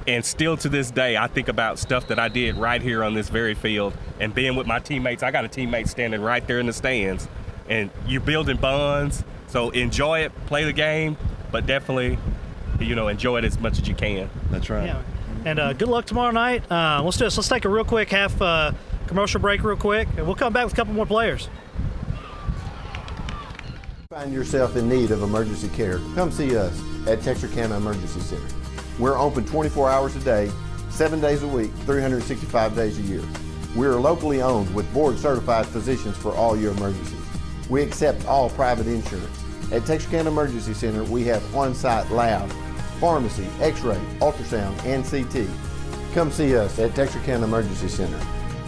and still to this day I think about stuff that I did right here on this very field and being with my teammates. I got a teammate standing right there in the stands, and you're building bonds. So enjoy it, play the game, but definitely, enjoy it as much as you can. That's right. Yeah. And good luck tomorrow night. Let's do this. Let's take a real quick half commercial break real quick, and we'll come back with a couple more players. Find yourself in need of emergency care, come see us at Texarkana Emergency Center. We're open 24 hours a day, 7 days a week, 365 days a year. We are locally owned with board-certified physicians for all your emergencies. We accept all private insurance. At Texarkana Emergency Center, we have on-site lab, pharmacy, x-ray, ultrasound, and CT. Come see us at Texarkana Emergency Center.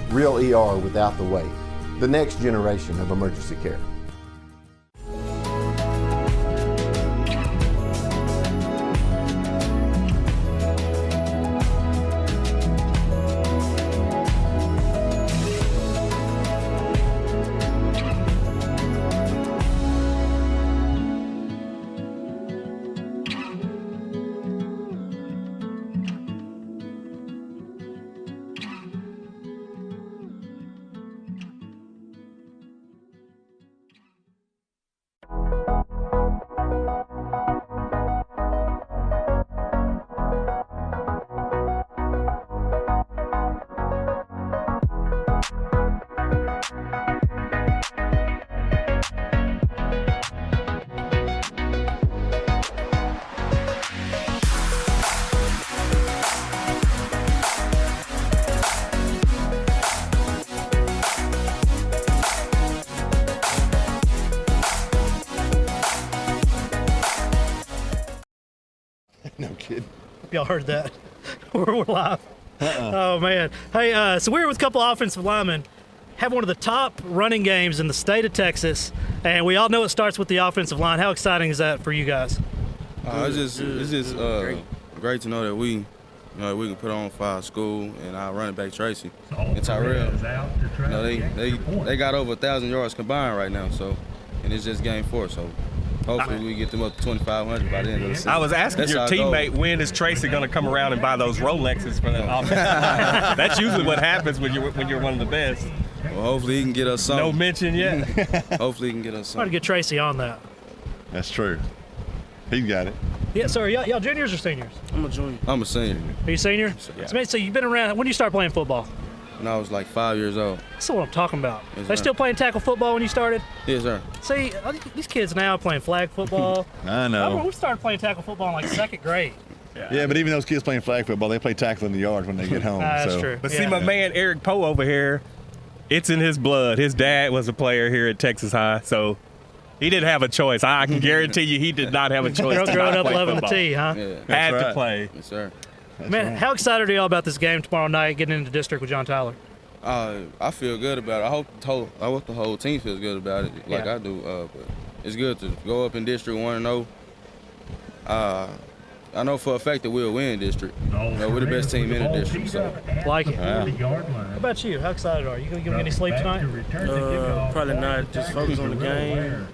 Real ER without the wait. The next generation of emergency care. No kidding. Y'all heard that. We're live. Oh, man. Hey, so we're with a couple offensive linemen. Have one of the top running games in the state of Texas, and we all know it starts with the offensive line. How exciting is that for you guys? It's just great to know that we can put on for our school and our running back Tracy and Tyrell. They got over 1,000 yards combined right now, so and it's just game 4, so hopefully we get them up to 2,500 by the end of the season. I was asking your teammate, when is Tracy going to come around and buy those Rolexes for the offense? That's usually what happens when you're one of the best. Well, hopefully he can get us something. No mention yet. Hopefully he can get us something. Try to get Tracy on that. That's true. He got it. Yeah, sir. Y'all juniors or seniors? I'm a junior. I'm a senior. Are you senior? Yeah. So you've been around. When did you start playing football? When I was like 5 years old. That's what I'm talking about. Yes, They sir. still playing tackle football when you started? Yes, sir. See, these kids now are playing flag football. I know. We started playing tackle football in like 2nd grade. Yeah, but even those kids playing flag football, they play tackle in the yard when they get home. That's true. But see, my man Eric Poe over here, it's in his blood. His dad was a player here at Texas High, so he didn't have a choice. I can guarantee you he did not have a choice. You're to growing not up play loving football. the T, huh? Yeah. Had That's to right. play. Yes, sir. Man, how excited are y'all about this game tomorrow night, getting into district with John Tyler? I feel good about it. I hope the whole team feels good about it, like Yeah. I do. But it's good to go up in District 1-0. I know for a fact that we'll win district. We're the best team in the district. So. Like it. Yeah. How about you? How excited are you? You gonna get any sleep tonight? Probably not. Just focus on the game.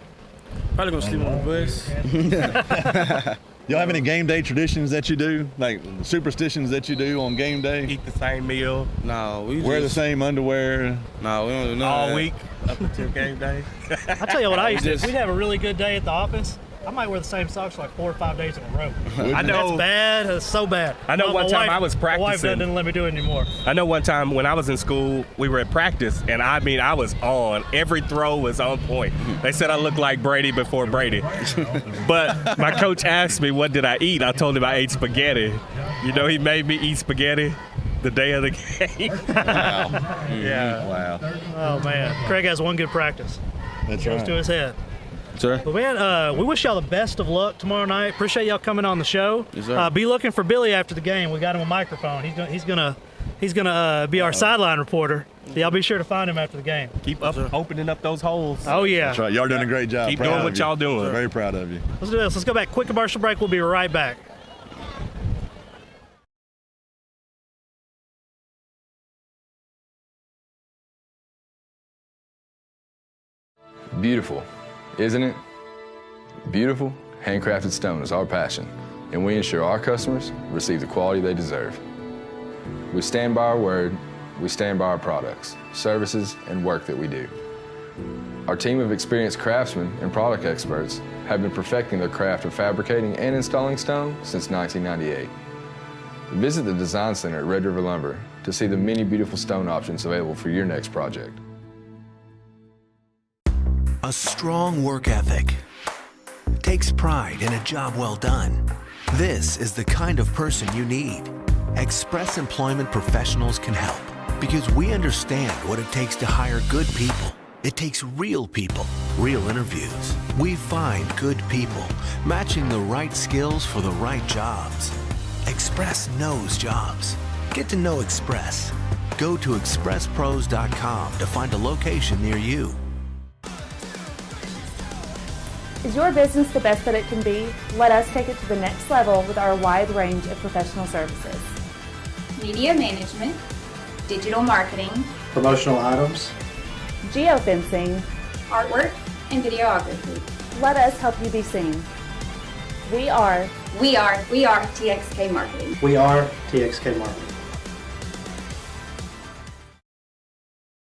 Probably gonna sleep on the bus. Y'all have any game day traditions that you do, like superstitions that you do on game day? Eat the same meal. No, we Wear the just, same underwear. No, we don't do none all of that. week up until game day. I tell you what I used to do. Just- We'd have a really good day at the office. I might wear the same socks like 4 or 5 days in a row. I know. That's bad. That's so bad. I know My one time wife- I was My wife practicing. didn't let me do it anymore. I know one time when I was in school, we were at practice, and I was on. Every throw was on point. They said I looked like Brady before Brady. But my coach asked me, what did I eat? I told him I ate spaghetti. You know, he made me eat spaghetti the day of the game. Wow. Yeah. Wow. Oh, man. Craig has one good practice. That's Goes right. to his head. Sir? But, man, we wish y'all the best of luck tomorrow night. Appreciate y'all coming on the show. Yes, sir. Be looking for Billy after the game. We got him a microphone. He's gonna be our sideline reporter. So y'all be sure to find him after the game. Keep opening up those holes. Oh, yeah. That's right. Y'all doing a great job. Keep Proud doing of what you. y'all doing. Very proud of you. Let's do this. Let's go back. Quick commercial break. We'll be right back. Beautiful, isn't it? Beautiful, handcrafted stone is our passion, and we ensure our customers receive the quality they deserve. We stand by our word, we stand by our products, services, and work that we do. Our team of experienced craftsmen and product experts have been perfecting the craft of fabricating and installing stone since 1998. Visit the Design Center at Red River Lumber to see the many beautiful stone options available for your next project. A strong work ethic takes pride in a job well done. This is the kind of person you need. Express Employment Professionals can help because we understand what it takes to hire good people. It takes real people, real interviews. We find good people, matching the right skills for the right jobs. Express knows jobs. Get to know Express. Go to expresspros.com to find a location near you. Is your business the best that it can be? Let us take it to the next level with our wide range of professional services. Media management, digital marketing, Promotional items. Geofencing. artwork, and videography. Let us help you be seen. We are TXK Marketing. We are TXK Marketing.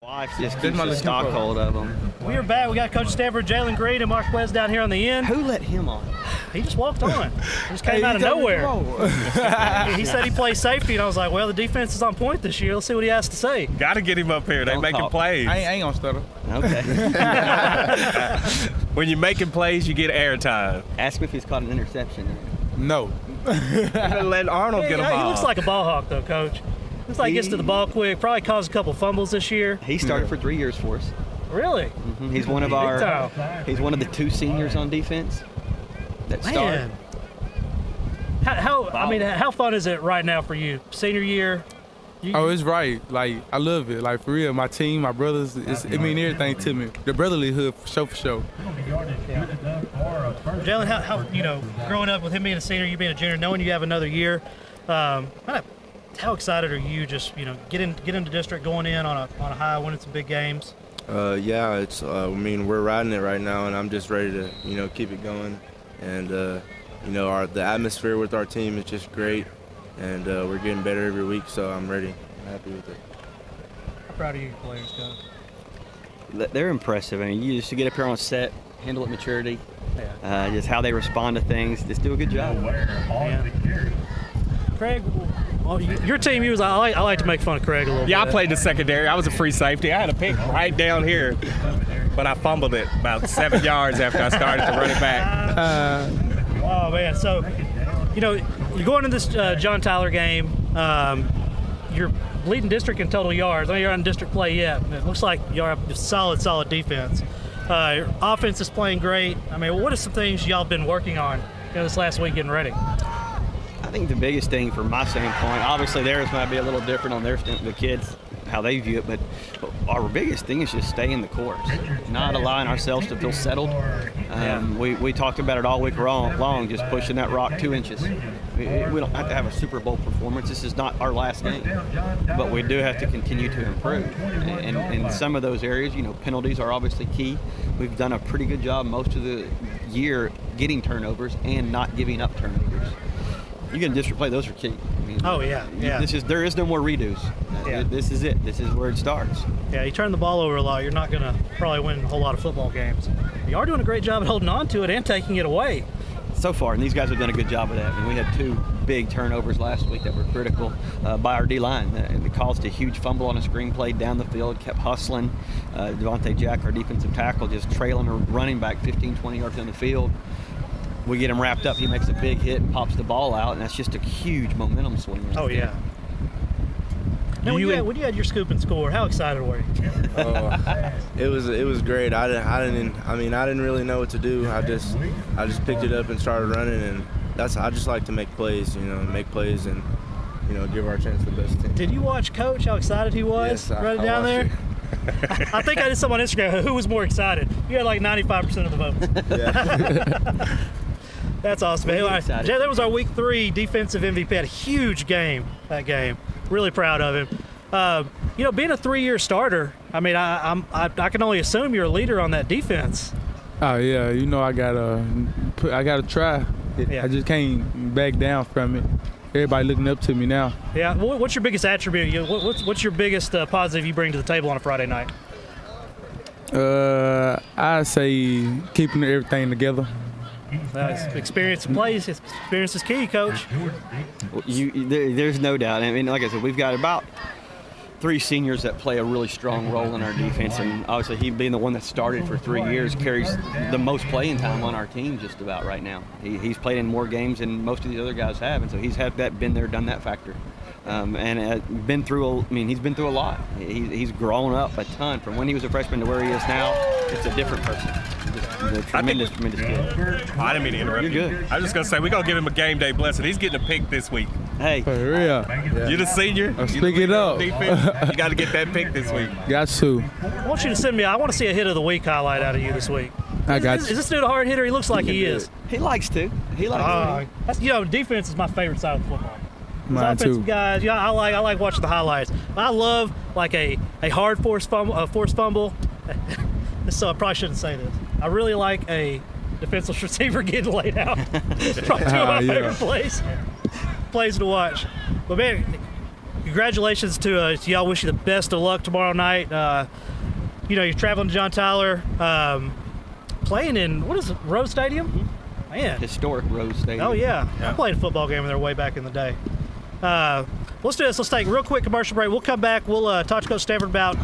Wife just keeps a stock hold of them. We are back. We got Coach Stanford, Jalen Green, and Mark West down here on the end. Who let him on? He just walked on. He just came out of nowhere. He said he plays safety, and I was like, well, the defense is on point this year. Let's see what he has to say. Got to get him up here. They Don't making talk. plays. I ain't gonna stutter. Okay. When you're making plays, you get airtime. Ask him if he's caught an interception. No. Let Arnold get a He ball. looks like a ball hawk, though, Coach. Looks like he gets to the ball quick. Probably caused a couple fumbles this year. He started for 3 years for us. Really? He's one of Big our. time. He's one of the 2 seniors on defense that start. Man. How fun is it right now for you? Senior year. It's right. Like, I love it. Like, for real, my team, my brothers, it mean everything to me. The brotherlyhood, for sure. Jalen, how growing up with him being a senior, you being a junior, knowing you have another year, how excited are you just, get into district, going in on a high, winning some big games? It's, we're riding it right now, and I'm just ready to, keep it going. And, the atmosphere with our team is just great. And we're getting better every week, so I'm ready. I'm happy with it. How proud of you players, guys? They're impressive. I mean, you just to get up here on set, handle it maturity, just how they respond to things, just do a good job. Craig, your team, I like to make fun of Craig a little bit. Yeah, I played the secondary. I was a free safety. I had a pick right down here, but I fumbled it about 7 yards after I started to run it back. Oh, man. So, you're going to this John Tyler game. You're leading district in total yards. I know you're on district play yet. It looks like you're a solid defense. Your offense is playing great. What are some things y'all been working on this last week getting ready? I think the biggest thing from my standpoint, obviously theirs might be a little different on the kids, how they view it, but our biggest thing is just staying the course, not allowing ourselves to feel settled. We talked about it all week long, just pushing that rock 2 inches. We don't have to have a Super Bowl performance. This is not our last game, but we do have to continue to improve. And in some of those areas, penalties are obviously key. We've done a pretty good job most of the year getting turnovers and not giving up turnovers. You get in district play; those are key. There is no more redos. This is it. This is where it starts. Yeah, you turn the ball over a lot, you're not going to probably win a whole lot of football games. You are doing a great job at holding on to it and taking it away. So far, and these guys have done a good job of that. We had 2 big turnovers last week that were critical by our D-line. It caused a huge fumble on a screen play down the field, kept hustling. Devontae Jack, our defensive tackle, just trailing a running back 15, 20 yards down the field. We get him wrapped up, he makes a big hit and pops the ball out, and that's just a huge momentum swing. Oh, yeah. Now, when you had your scoop and score, how excited were you? It was great. I didn't really know what to do. I just picked it up and started running, and I just like to make plays, and give our chance the best team. Did you watch Coach? How excited he was running down there? I think I did something on Instagram. Who was more excited? You had like 95% of the votes. Yeah. That's awesome. Jay, that was our week 3 defensive MVP. Had a huge game that game. Really proud of him. Being a 3-year starter, I can only assume you're a leader on that defense. Oh yeah, I gotta try. I just can't back down from it. Everybody looking up to me now. Yeah. What's your biggest attribute? What's your biggest positive you bring to the table on a Friday night? I say keeping everything together. Experience plays. Experience is key, Coach. There's no doubt. Like I said, we've got about 3 seniors that play a really strong role in our defense, and obviously he being the one that started for 3 years carries the most playing time on our team just about right now. He's played in more games than most of the other guys have, and so he's had that, been there, done that factor. Been through. He's been through a lot. He's grown up a ton from when he was a freshman to where he is now. It's a different person. Just tremendous kid. I didn't mean to interrupt. You're good. I was just gonna say we're gonna give him a game day blessing. He's getting a pick this week. Hey, for real. You're the senior. Speak it up. You got to get that pick this week. Got to. I want you to send me. I want to see a hit of the week highlight out of you this week. I got you. Is this dude a hard hitter? He looks like he is. He likes to. That's, defense is my favorite side of football. Mine too. Guys, I like watching the highlights. I love like a hard forced fumble. So I probably shouldn't say this. I really like a defensive receiver getting laid out. It's probably 2 of my favorite plays to watch. But man, congratulations to y'all. Wish you the best of luck tomorrow night. You're traveling to John Tyler, playing in Rose Stadium. Man, historic Rose Stadium. Oh yeah. I played a football game in there way back in the day. Let's do this. Let's take a real quick commercial break. We'll come back. We'll talk to Coach Stanford about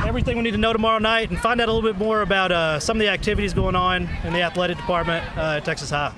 everything we need to know tomorrow night and find out a little bit more about some of the activities going on in the athletic department at Texas High.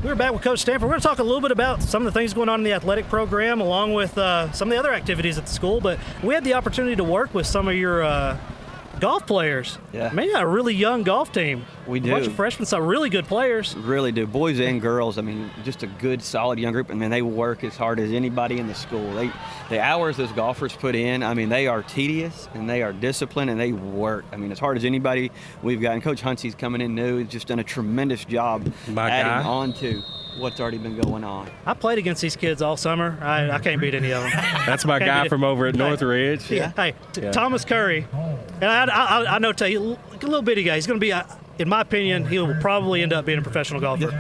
We're back with Coach Stanford. We're going to talk a little bit about some of the things going on in the athletic program, along with some of the other activities at the school. But we had the opportunity to work with some of your golf players. Yeah. Man, you got a really young golf team. We do. A bunch of freshmen, some really good players. Really do. Boys and girls. I mean, just a good, solid young group. I mean, they work as hard as anybody in the school. The hours those golfers put in, I mean, they are tedious and they are disciplined and they work. I mean, as hard as anybody we've got. And Coach Hunsey's coming in new. He's just done a tremendous job adding on to what's already been going on. I played against these kids all summer. I can't beat any of them. That's my guy from over at Northridge. Yeah. Hey, Thomas Curry. And I know, tell you, a little bitty guy. He's going to be, in my opinion, he will probably end up being a professional golfer.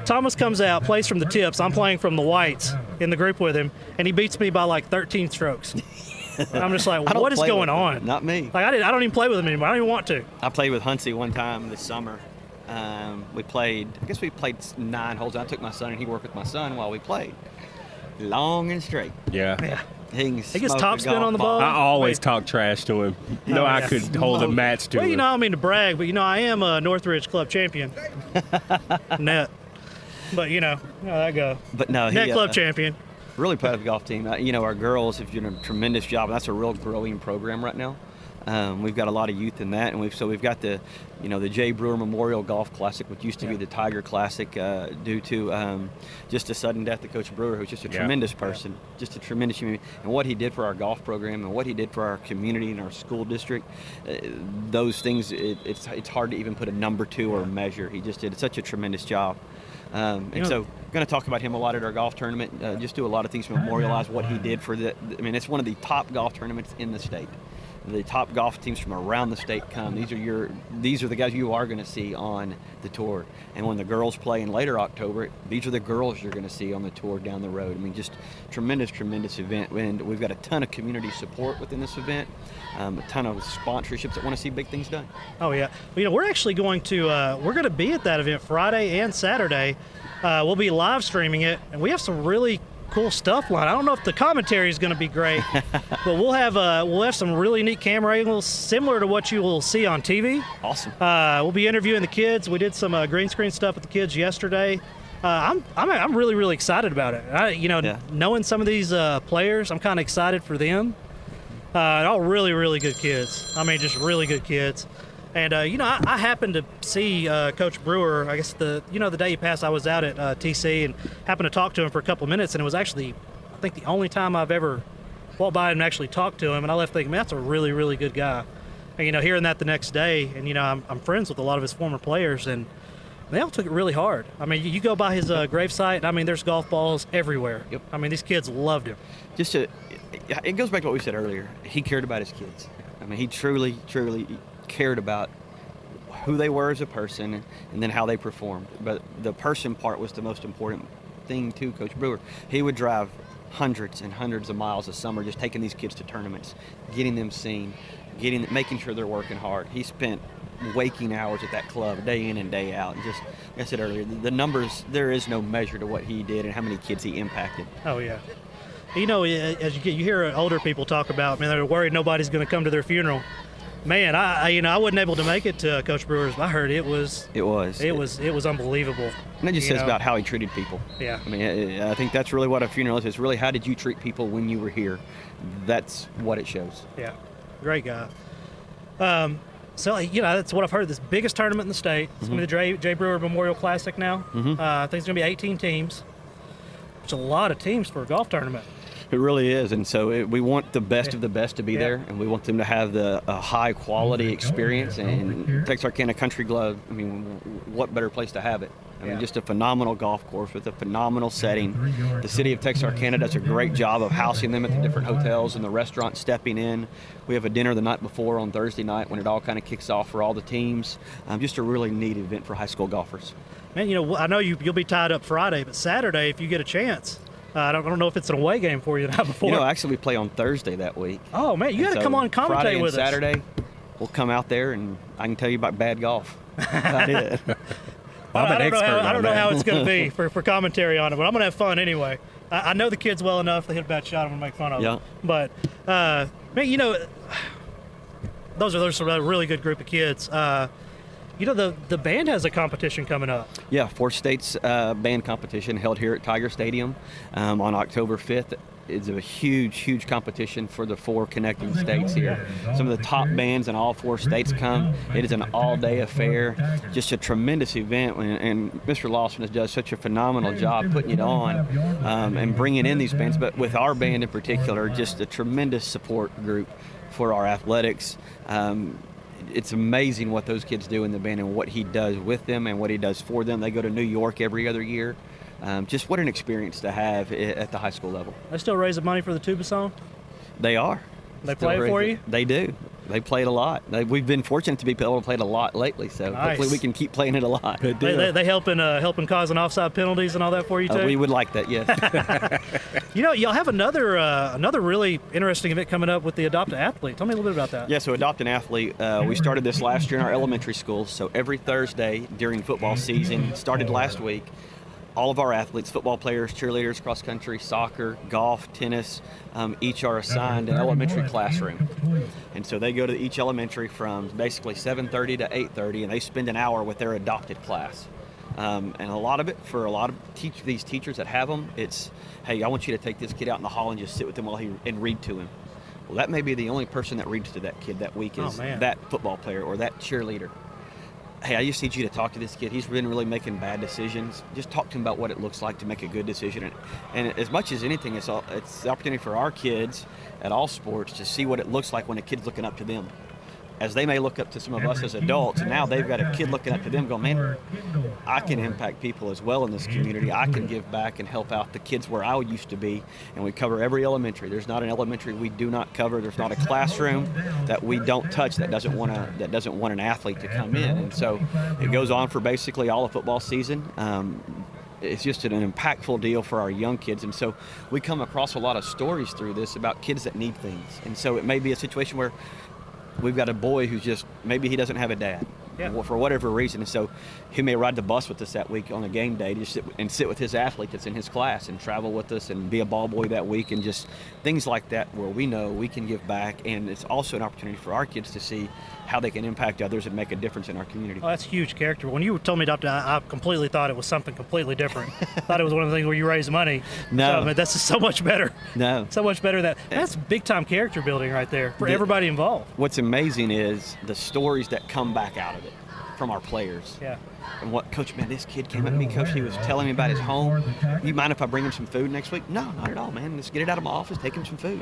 Thomas comes out, plays from the tips. I'm playing from the whites in the group with him, and he beats me by like 13 strokes. And I'm just like, what is going on? Not me. Like I don't even play with him anymore. I don't even want to. I played with Hunsey one time this summer. We played 9 holes. I took my son and he worked with my son while we played. Long and straight. Yeah. He gets topspin on the ball. I always talk trash to him. I could hold a match to him. Well, I don't mean to brag, but I am a Northridge Club champion. Net. But how that go. But no, Net Club champion. Really proud of the golf team. Our girls have done a tremendous job. That's a real growing program right now. We've got a lot of youth in that, and we've got the Jay Brewer Memorial Golf Classic, which used to be the Tiger Classic, due to just the sudden death of Coach Brewer, who's just a tremendous person, just a tremendous human, and what he did for our golf program and what he did for our community and our school district. Those things, it's hard to even put a number to or measure. He just did such a tremendous job. And so we're going to talk about him a lot at our golf tournament, just do a lot of things to memorialize what he did for it's one of the top golf tournaments in the state. The top golf teams from around the state come. These are the guys you are going to see on the tour. And when the girls play in later October, these are the girls you're going to see on the tour down the road. I mean, just tremendous event. And we've got a ton of community support within this event, a ton of sponsorships that want to see big things done. Oh yeah, we're actually going to we're going to be at that event Friday and Saturday. We'll be live streaming it, and we have some really cool stuff line. I don't know if the commentary is going to be great, but we'll have some really neat camera angles similar to what you will see on TV. Awesome. We'll be interviewing the kids. We did some green screen stuff with the kids yesterday. I'm really, really excited about it. Knowing some of these players, I'm kind of excited for them. All really, really good kids. I mean, just really good kids. And, I happened to see Coach Brewer, I guess the day he passed, I was out at TC and happened to talk to him for a couple of minutes, and it was actually, I think, the only time I've ever walked by and actually talked to him, and I left thinking, man, that's a really, really good guy. And, hearing that the next day, and, I'm friends with a lot of his former players, and they all took it really hard. I mean, you go by his gravesite, and, I mean, there's golf balls everywhere. Yep. I mean, these kids loved him. It goes back to what we said earlier. He cared about his kids. I mean, he truly, truly cared about who they were as a person and then how they performed. But the person part was the most important thing to Coach Brewer. He would drive hundreds and hundreds of miles a summer just taking these kids to tournaments, getting them seen, making sure they're working hard. He spent waking hours at that club day in and day out. And just, like I said earlier, the numbers, there is no measure to what he did and how many kids he impacted. Oh, yeah. As you hear older people talk about, man, they're worried nobody's going to come to their funeral. Man, I wasn't able to make it to Coach Brewer's, but I heard it was unbelievable. And it just says about how he treated people. Yeah. I mean, I think that's really what a funeral is. It's really how did you treat people when you were here. That's what it shows. Yeah, great guy. So, that's what I've heard. This biggest tournament in the state. It's going to be the Jay Brewer Memorial Classic now. I think it's going to be 18 teams. It's a lot of teams for a golf tournament. It really is, and so we want the best of the best to be there, and we want them to have a high-quality experience. And Texarkana Country Club, I mean, what better place to have it? I mean, just a phenomenal golf course with a phenomenal setting. The city of Texarkana does a great job of housing them at the different hotels and the restaurants stepping in. We have a dinner the night before on Thursday night when it all kind of kicks off for all the teams. Just a really neat event for high school golfers. Man, I know you'll be tied up Friday, but Saturday, if you get a chance, I don't know if it's an away game for you the night before. Actually, we play on Thursday that week. Oh, man, you got to come on and commentate Friday with and us. Saturday, we'll come out there, and I can tell you about bad golf. About it. I don't know how it's going to be for commentary on it, but I'm going to have fun anyway. I know the kids well enough. They hit a bad shot, I'm going to make fun of them. But, man, those are a really good group of kids. You know, the band has a competition coming up. Yeah, 4 states band competition held here at Tiger Stadium on October 5th. It's a huge competition for the 4 connecting states here. Some of the top bands in all 4 states come. It is an all-day affair, just a tremendous event, and Mr. Lawson has done such a phenomenal job putting it on and bringing in these bands, but with our band in particular, just a tremendous support group for our athletics. It's amazing what those kids do in the band and what he does with them and what he does for them. They go to New York every other year. Just what an experience to have at the high school level. They still raising money for the Tuba song? They are. They play it for you? They do. They play it a lot. We've been fortunate to be able to play it a lot lately, so hopefully we can keep playing it a lot. They helping causing offside penalties and all that for you too? We would like that, yes. You know, y'all have another really interesting event coming up with the Adopt an Athlete. Tell me a little bit about that. Yeah, so Adopt an Athlete, we started this last year in our elementary schools. So every Thursday during football season, started last week, all of our athletes, football players, cheerleaders, cross country, soccer, golf, tennis, each are assigned an elementary classroom. And so they go to each elementary from basically 7:30 to 8:30, and they spend an hour with their adopted class. And a lot of it, for a lot of these teachers that have them, it's, hey, I want you to take this kid out in the hall and just sit with him and read to him. Well, that may be the only person that reads to that kid that week is that football player or that cheerleader. Hey, I just need you to talk to this kid. He's been really making bad decisions. Just talk to him about what it looks like to make a good decision. And as much as anything, it's the opportunity for our kids at all sports to see what it looks like when a kid's looking up to them. As they may look up to some of us as adults, and now they've got a kid looking up to them going, man, I can impact people as well in this community. I can give back and help out the kids where I used to be. And we cover every elementary. There's not an elementary we do not cover. There's not a classroom that we don't touch that doesn't want an athlete to come in. And so it goes on for basically all of football season. It's just an impactful deal for our young kids. And so we come across a lot of stories through this about kids that need things. And so it may be a situation where we've got a boy who's just, maybe he doesn't have a dad for whatever reason. And so he may ride the bus with us that week on a game day to just sit with his athlete that's in his class and travel with us and be a ball boy that week, and just things like that where we know we can give back. And it's also an opportunity for our kids to see how they can impact others and make a difference in our community. Oh, that's huge character. When you told me, Doctor, I completely thought it was something completely different. I thought it was one of the things where you raise money. No. So, that's just so much better. No. So much better than that. That's big-time character building right there for everybody involved. What's amazing is the stories that come back out of it from our players. Yeah. And what, Coach, man, this kid came up to me, Coach, he was telling me about his home. You mind if I bring him some food next week? No, not at all, man. Let's get it out of my office, take him some food.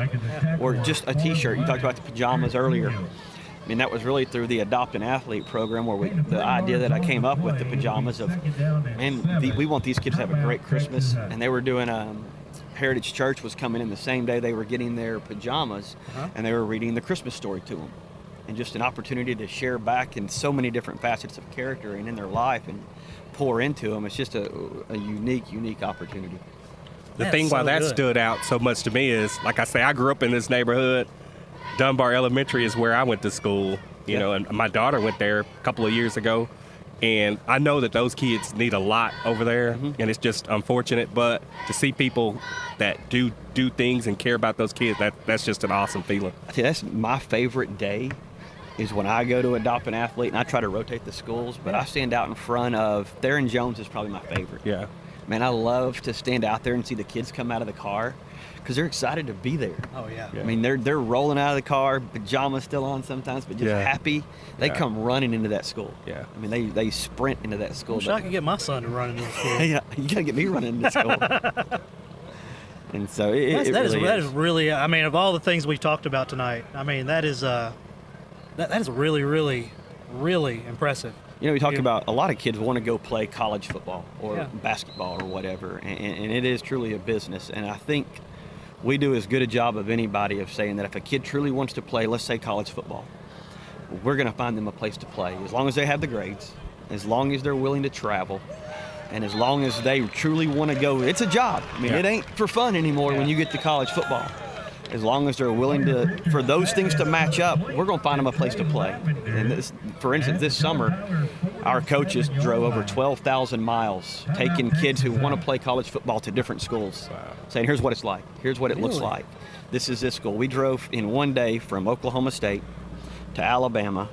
Or just a T-shirt. You talked about the pajamas earlier. I mean, that was really through the Adopt an Athlete program where the idea that I came up with the pajamas of, man, we want these kids to have a great Christmas. And they were doing Heritage Church was coming in the same day they were getting their pajamas, and they were reading the Christmas story to them. And just an opportunity to share back in so many different facets of character and in their life and pour into them. It's just a unique opportunity. The thing why that stood out so much to me is, like I say, I grew up in this neighborhood. Dunbar Elementary is where I went to school, you know, and my daughter went there a couple of years ago. And I know that those kids need a lot over there, and it's just unfortunate. But to see people that do things and care about those kids, that's just an awesome feeling. I think that's my favorite day is when I go to Adopt an Athlete, and I try to rotate the schools, but I stand out in front of, Theron Jones is probably my favorite. Yeah. Man, I love to stand out there and see the kids come out of the car because they're excited to be there. Oh, yeah. I mean, they're rolling out of the car, pajamas still on sometimes, but just happy. They come running into that school. Yeah. I mean, they sprint into that school. I wish I could get my son to run into the school. Yeah, you got to get me running into school. And so that is really, I mean, of all the things we've talked about tonight, I mean, that is really, really, really impressive. You know, we talked about a lot of kids want to go play college football or basketball or whatever, and it is truly a business. And I think we do as good a job of anybody of saying that if a kid truly wants to play, let's say college football, we're going to find them a place to play as long as they have the grades, as long as they're willing to travel, and as long as they truly want to go. It's a job. I mean, it ain't for fun anymore when you get to college football. As long as they're willing for those things to match up, we're going to find them a place to play. And for instance, this summer, our coaches drove over 12,000 miles, taking kids who want to play college football to different schools, saying, here's what it's like. Here's what it looks like. This is this school. We drove in one day from Oklahoma State to Alabama,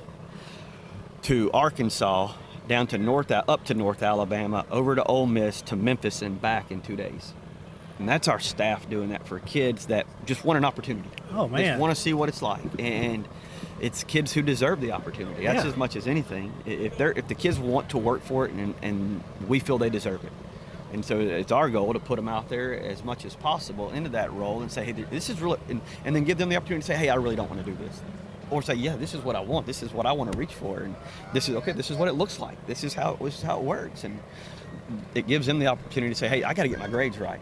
to Arkansas, down to up to North Alabama, over to Ole Miss, to Memphis, and back in 2 days. And that's our staff doing that for kids that just want an opportunity. Oh, man. Just want to see what it's like. And it's kids who deserve the opportunity. That's Yeah. as much as anything. If the kids want to work for it, and we feel they deserve it. And so it's our goal to put them out there as much as possible into that role and say, hey, this is really, and then give them the opportunity to say, hey, I really don't want to do this. Or say, yeah, this is what I want. This is what I want to reach for. And this is what it looks like. This is how it works. And it gives them the opportunity to say, hey, I got to get my grades right.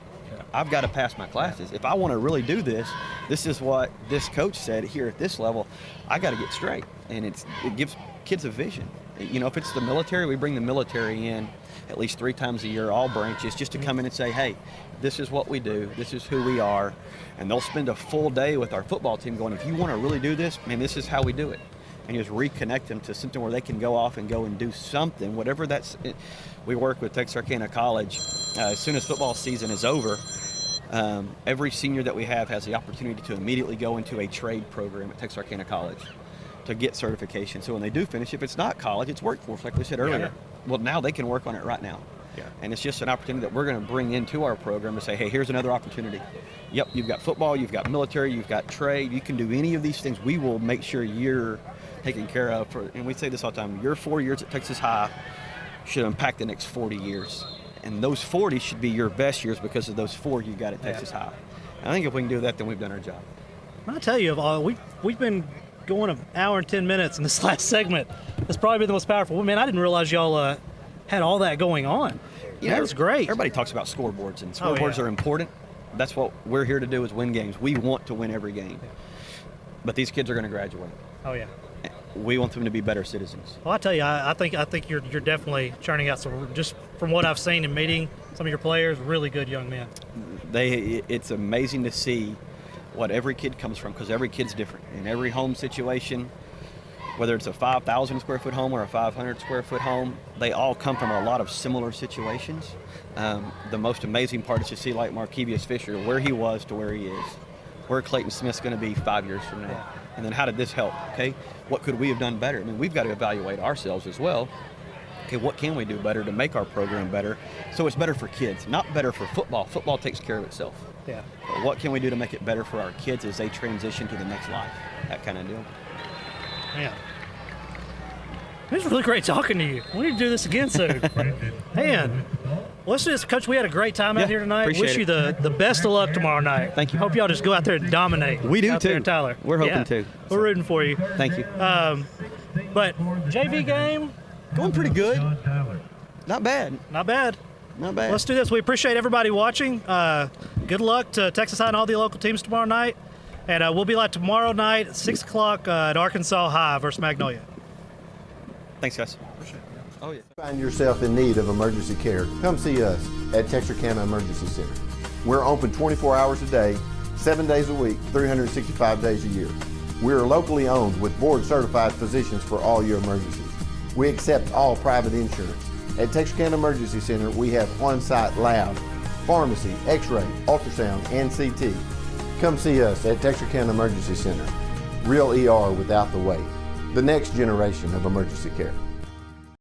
I've got to pass my classes. If I want to really do this, this is what this coach said here at this level. I got to get straight. And it gives kids a vision. You know, if it's the military, we bring the military in at least 3 times a year, all branches, just to come in and say, hey, this is what we do. This is who we are. And they'll spend a full day with our football team going, if you want to really do this, man, this is how we do it. And just reconnect them to something where they can go off and go and do something, whatever that's. We work with Texarkana College. As soon as football season is over, every senior that we have has the opportunity to immediately go into a trade program at Texarkana College to get certification. So when they do finish, if it's not college, it's workforce, like we said earlier. Yeah. Well, now they can work on it right now. Yeah. And it's just an opportunity that we're going to bring into our program to say, hey, here's another opportunity. Yep, you've got football, you've got military, you've got trade. You can do any of these things. We will make sure you're taken care of. And we say this all the time, your 4 years at Texas High should impact the next 40 years. And those 40 should be your best years because of those 4 you got at Texas High. I think if we can do that, then we've done our job. I'll tell you, we've been going an hour and 10 minutes in this last segment. It's probably been the most powerful. Man, I didn't realize y'all had all that going on. Yeah, that was great. Everybody talks about scoreboards, and scoreboards are important. That's what we're here to do, is win games. We want to win every game. But these kids are going to graduate. Oh, yeah. We want them to be better citizens. Well, I tell you, I think you're definitely churning out some, just from what I've seen in meeting some of your players, really good young men. It's amazing to see what every kid comes from, because every kid's different. In every home situation, whether it's a 5,000 square foot home or a 500 square foot home, they all come from a lot of similar situations. The most amazing part is to see, like Markevius Fisher, where he was to where he is, where Clayton Smith's going to be 5 years from now. And then how did this help? Okay, what could we have done better? I mean, we've got to evaluate ourselves as well. Okay, what can we do better to make our program better so it's better for kids, not better for football. Football takes care of itself. Yeah. But what can we do to make it better for our kids as they transition to the next life? That kind of deal. Yeah. It was really great talking to you. We need to do this again soon. Man, let's do this. Coach, we had a great time out here tonight. Wish you the best of luck tomorrow night. Thank you. Hope y'all just go out there and dominate. We do out too. There in Tyler. We're hoping to. We're rooting for you. Thank you. But JV game? Going pretty good. Not bad. Not bad. Not bad. Let's do this. We appreciate everybody watching. Good luck to Texas High and all the local teams tomorrow night. And we'll be live tomorrow night at 6 o'clock at Arkansas High versus Magnolia. Thanks, guys. Oh, yeah. Find yourself in need of emergency care, come see us at Texarkana Emergency Center. We're open 24 hours a day, 7 days a week, 365 days a year. We are locally owned with board-certified physicians for all your emergencies. We accept all private insurance. At Texarkana Emergency Center, we have on-site lab, pharmacy, x-ray, ultrasound, and CT. Come see us at Texarkana Emergency Center. Real ER without the wait. The next generation of emergency care.